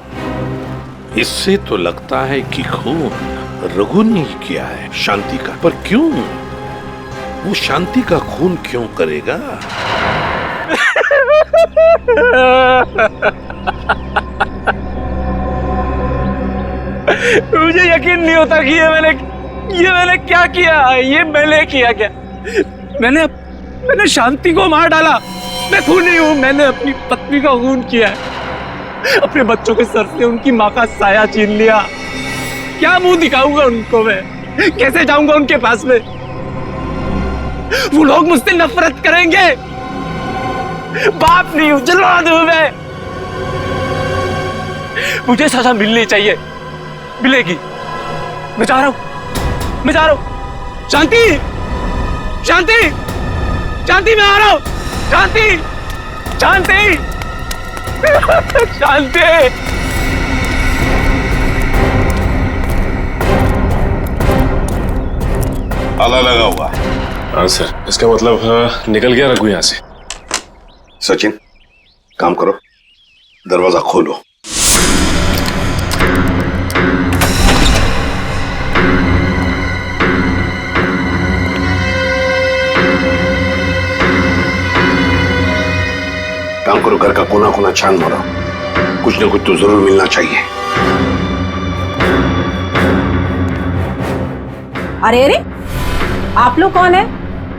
इससे तो लगता है कि खून रघु ने ही किया है शांति का। पर क्यों? वो शांति का खून क्यों करेगा? मुझे यकीन नहीं होता कि ये मैंने क्या किया। ये मैंने किया क्या? मैंने शांति को मार डाला। मैं खूनी हूं। मैंने अपनी पत्नी का खून किया है। अपने बच्चों के सर से उनकी माँ का साया छीन लिया। क्या मुंह दिखाऊंगा उनको? मैं कैसे जाऊंगा उनके पास में? वो लोग मुझसे नफरत करेंगे। बाप नहीं हूं, जल्लाद हूं मैं। मुझे सजा मिलनी चाहिए, मिलेगी। मैं जा रहा हूं। शांति, शांति, शांति, मैं आ रहा हूं। शांति, शांति, शांति। ताला लगा हुआ। हाँ सर, इसका मतलब निकल गया रघु यहाँ से। सचिन काम करो, दरवाजा खोलो। काम करो, घर का कोना कोना छान मारो। कुछ ना कुछ तो जरूर मिलना चाहिए। अरे अरे, आप लोग कौन है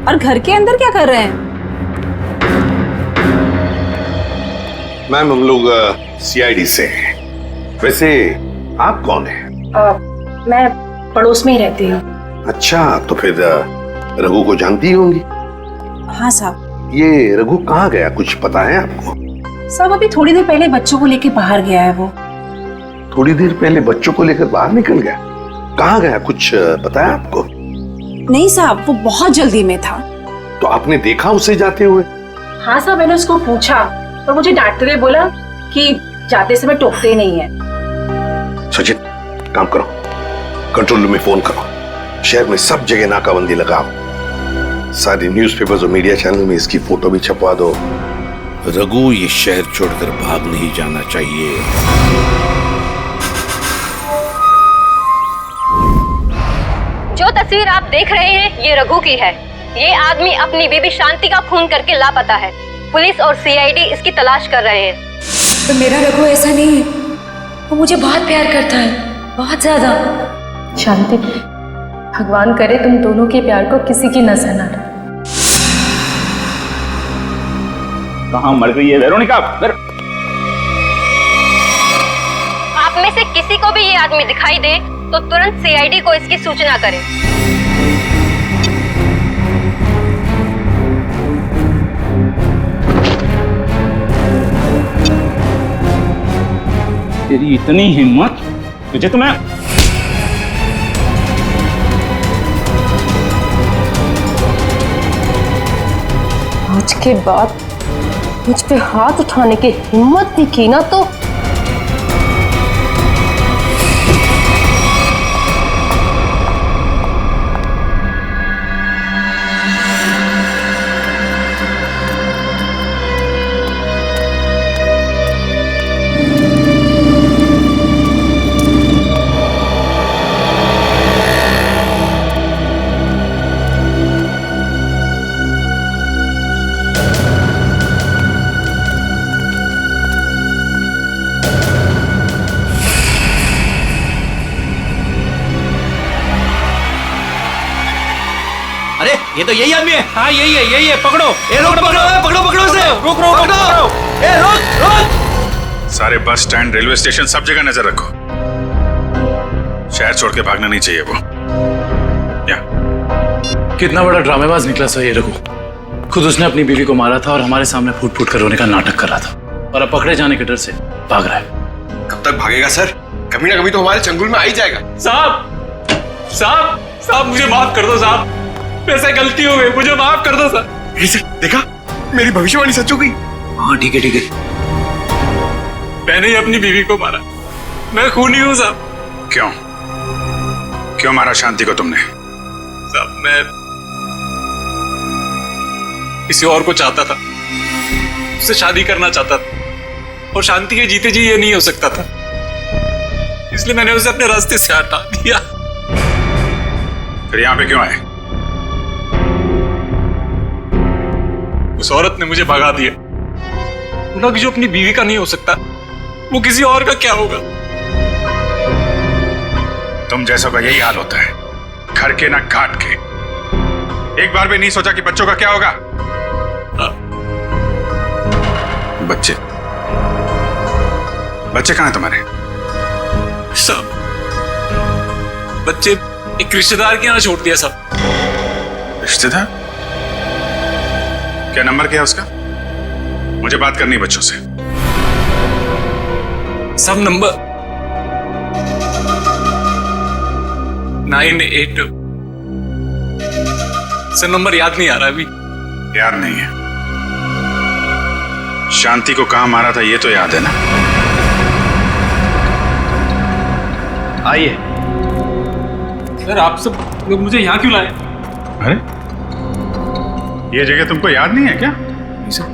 और घर के अंदर क्या कर रहे हैं? मैम हम लोग सीआईडी से हैं। वैसे आप कौन हैं? मैं पड़ोस में ही रहती हूँ। अच्छा, तो फिर रघु को जानती होंगी? हाँ साहब। ये रघु कहाँ गया, कुछ पता है आपको? साहब अभी थोड़ी देर पहले बच्चों को लेके बाहर गया है वो। थोड़ी देर पहले बच्चों को लेकर बाहर निकल गया? कहाँ गया, कुछ पता है आपको? नहीं साहब, वो बहुत जल्दी में था। तो आपने देखा उसे जाते हुए? हाँ साहब, मैंने उसको पूछा पर मुझे डांटते हुए बोला कि जाते समय टोकते ही नहीं है। सचिन काम करो, कंट्रोल रूम में फोन करो। शहर में सब जगह नाकाबंदी लगाओ। सारे न्यूज़पेपर्स और मीडिया चैनल में इसकी फोटो भी छपवा दो। रघु ये शहर छोड़कर भाग नहीं जाना चाहिए। जो तस्वीर आप देख रहे हैं ये रघु की है। ये आदमी अपनी बीबी शांति का खून करके लापता है। पुलिस और सीआईडी इसकी तलाश कर रहे हैं। तो मेरा रघु ऐसा नहीं है, वो मुझे बहुत प्यार करता है, बहुत ज्यादा। शांति, भगवान करे तुम दोनों के प्यार को किसी की नजर न लगे। कहाँ मर गई है वेरोनिका? आप में से किसी को भी ये आदमी दिखाई दे तो तुरंत सीआईडी को इसकी सूचना करें। तेरी इतनी हिम्मत, तुझे तो मैं आज के बाद मुझ पे हाथ उठाने की हिम्मत दिखी ना तो ये तो यही आदमी है। हाँ यही है पकड़ो। ए रोक, पकड़ो इसे। रुक ए रोक। सारे बस स्टैंड, रेलवे स्टेशन, सब जगह नजर रखो। शहर छोड़ के भागना नहीं चाहिए वो। कितना बड़ा ड्रामेबाज निकला सर ये रघु। खुद उसने अपनी बीवी को मारा था और हमारे सामने फूट फूट कर रोने का नाटक कर रहा था, और अब पकड़े जाने के डर से भाग रहा है। कब तक भागेगा सर? कभी ना कभी तो हमारे चंगुल में आ ही जाएगा। साहब मुझे माफ कर दो साहब, मेरे से गलती हो गई, मुझे माफ कर दो सर। देखा, मेरी भविष्यवाणी सच हो गई। हाँ ठीक है। मैंने ही अपनी बीवी को मारा, मैं खूनी हूँ साहब। क्यों मारा शांति को तुमने? साहब मैं किसी और को चाहता था, उससे शादी करना चाहता था, और शांति के जीते जी ये नहीं हो सकता था, इसलिए मैंने उसे अपने रास्ते से हटा दिया। फिर यहाँ पे क्यों आए? उस औरत ने मुझे भगा दिया। बोला कि जो अपनी बीवी का नहीं हो सकता वो किसी और का क्या होगा। तुम जैसों का यही हाल होता है, घर के ना घाट के। एक बार भी नहीं सोचा कि बच्चों का क्या होगा? बच्चे कहाँ हैं तुम्हारे? सब बच्चे एक रिश्तेदार के यहाँ छोड़ दिया सब। रिश्तेदार? क्या नंबर क्या है उसका? मुझे बात करनी है बच्चों से। सब नंबर 98। सर नंबर याद नहीं आ रहा अभी। याद नहीं है? शांति को कहां मारा था ये तो याद है ना? आइए। सर आप सब लोग मुझे यहाँ क्यों लाए? अरे ये जगह तुमको याद नहीं है क्या? नहीं सर,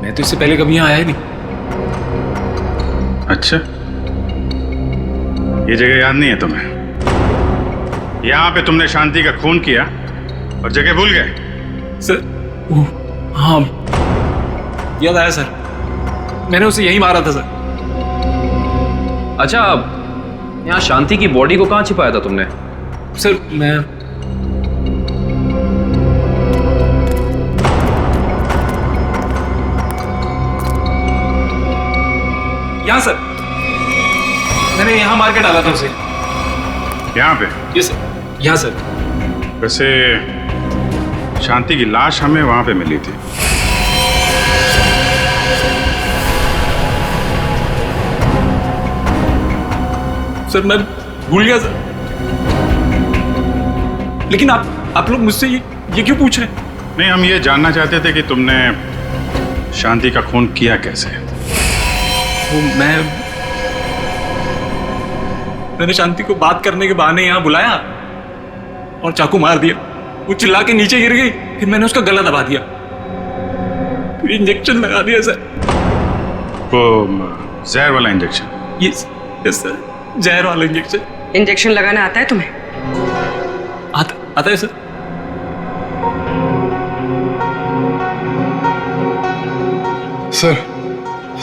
मैं तो इससे पहले कभी यहाँ आया नहीं। अच्छा, ये जगह याद नहीं है तुम्हें? यहाँ पे तुमने शांति का खून किया और जगह भूल गए? सर हाँ याद आया सर, मैंने उसे यही मारा था सर। अच्छा, यहाँ शांति की बॉडी को कहाँ छिपाया था तुमने? सर मैं यहाँ सर, मैंने यहाँ मार के डाला था उसे। यहाँ पे? ये सर, यहाँ सर। वैसे शांति की लाश हमें वहां पे मिली थी। सर मैं भूल गया सर, लेकिन आप लोग मुझसे ये क्यों पूछ रहे हैं? नहीं, हम ये जानना चाहते थे कि तुमने शांति का खून किया कैसे। वो मैंने शांति को बात करने के बहाने यहाँ बुलाया और चाकू मार दिया। वो चिल्ला के नीचे गिर गई, फिर मैंने उसका गला दबा दिया, फिर इंजेक्शन लगा दिया सर। वो जहर वाला इंजेक्शन? यस सर, जहर वाला इंजेक्शन। इंजेक्शन लगाना आता है तुम्हें? आता है सर।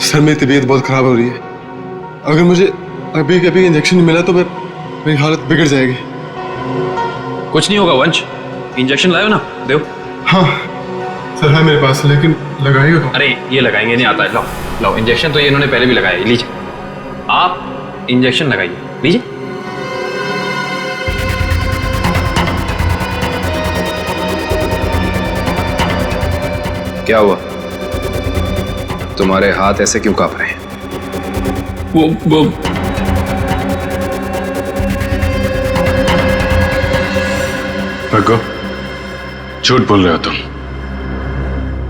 सर मेरी तबीयत बहुत खराब हो रही है। अगर मुझे अभी कभी इंजेक्शन नहीं मिला तो मेरी हालत बिगड़ जाएगी। कुछ नहीं होगा वंश, इंजेक्शन लाओ ना, दो। हाँ सर है मेरे पास, लेकिन लगाएगा कौन? अरे ये लगाएंगे नहीं आता है, लाओ इंजेक्शन तो ये इन्होंने पहले भी लगाया, लीजिए आप इंजेक्शन लगाइए, लीजिए। क्या हुआ, तुम्हारे हाथ ऐसे क्यों कांप रहे हैं? वो भगो, झूठ बोल रहे हो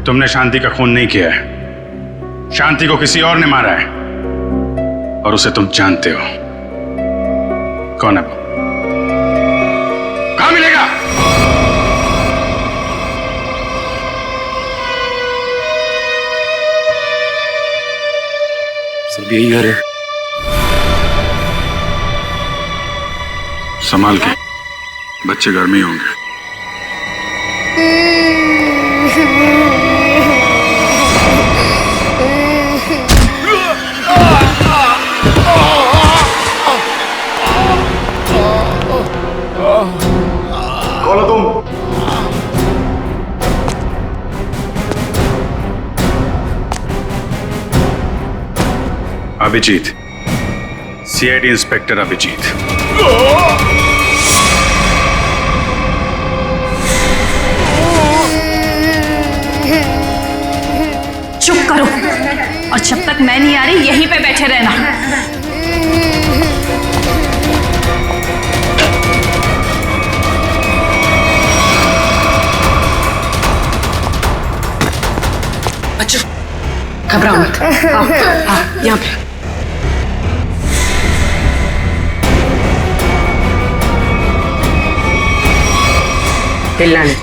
तुमने शांति का खून नहीं किया है। शांति को किसी और ने मारा है और उसे तुम जानते हो। कौन है वो? कहां मिलेगा? सब यही घर है। संभाल के, बच्चे घर में ही होंगे। कौन हो तुम? Abhijit, CID inspector Abhijit. चुप करो, और जब तक मैं नहीं आ रही यहीं पे बैठे रहना। अच्छा, घबराओ मत। आओ, यहाँ पे। हिलना नहीं।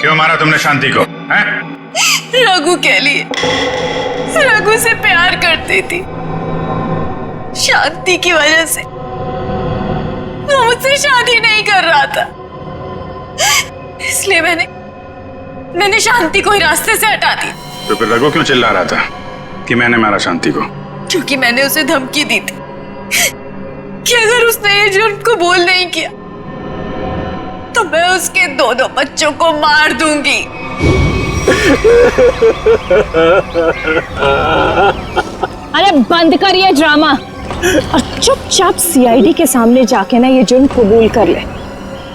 क्यों मारा तुमने शांति को? हैं? रघु के लिए। रघु से प्यार करती थी, शांति की वजह से वो मुझसे शादी नहीं कर रहा था, इसलिए मैंने शांति को ही रास्ते से हटा दी। तो फिर रघु क्यों चिल्ला रहा था कि मैंने मारा शांति को? क्योंकि मैंने उसे धमकी दी थी कि अगर उसने ये जुर्म को बोल नहीं किया तो मैं उसके दोनों बच्चों को मार दूंगी। अरे बंद कर ये ड्रामा और चुपचाप सीआईडी के सामने जाके ना ये जुर्म कबूल कर ले,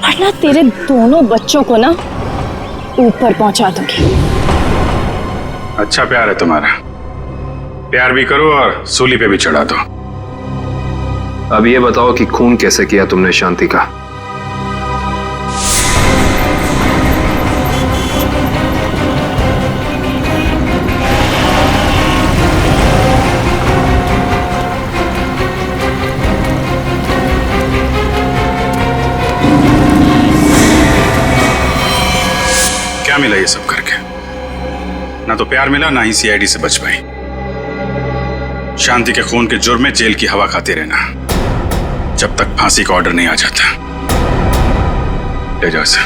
वरना तेरे दोनों बच्चों को ना ऊपर पहुंचा दूंगी। अच्छा प्यार है तुम्हारा, प्यार भी करो और सूली पे भी चढ़ा दो। अब ये बताओ कि खून कैसे किया तुमने शांति का? क्या मिला ये सब करके? ना तो प्यार मिला, ना ही सीआईडी से बच पाई। शांति के खून के जुर्म में जेल की हवा खाते रहना जब तक फांसी का ऑर्डर नहीं आ जाता। ले जाओ इसे।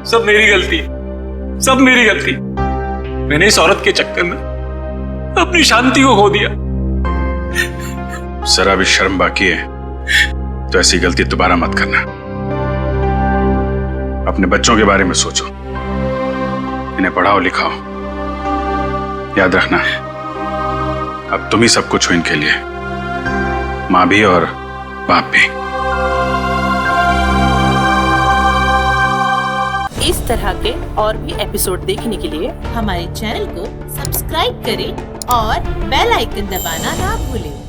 सब मेरी गलती, सब मेरी गलती। मैंने इस औरत के चक्कर में अपनी शांति को खो दिया। जरा भी शर्म बाकी है तो ऐसी गलती दोबारा मत करना। अपने बच्चों के बारे में सोचो, इन्हें पढ़ाओ लिखाओ। याद रखना, अब तुम ही सब कुछ हो इनके लिए, माँ भी और बाप भी। इस तरह के और भी एपिसोड देखने के लिए हमारे चैनल को सब्सक्राइब करें और बेल आइकन दबाना ना भूलें।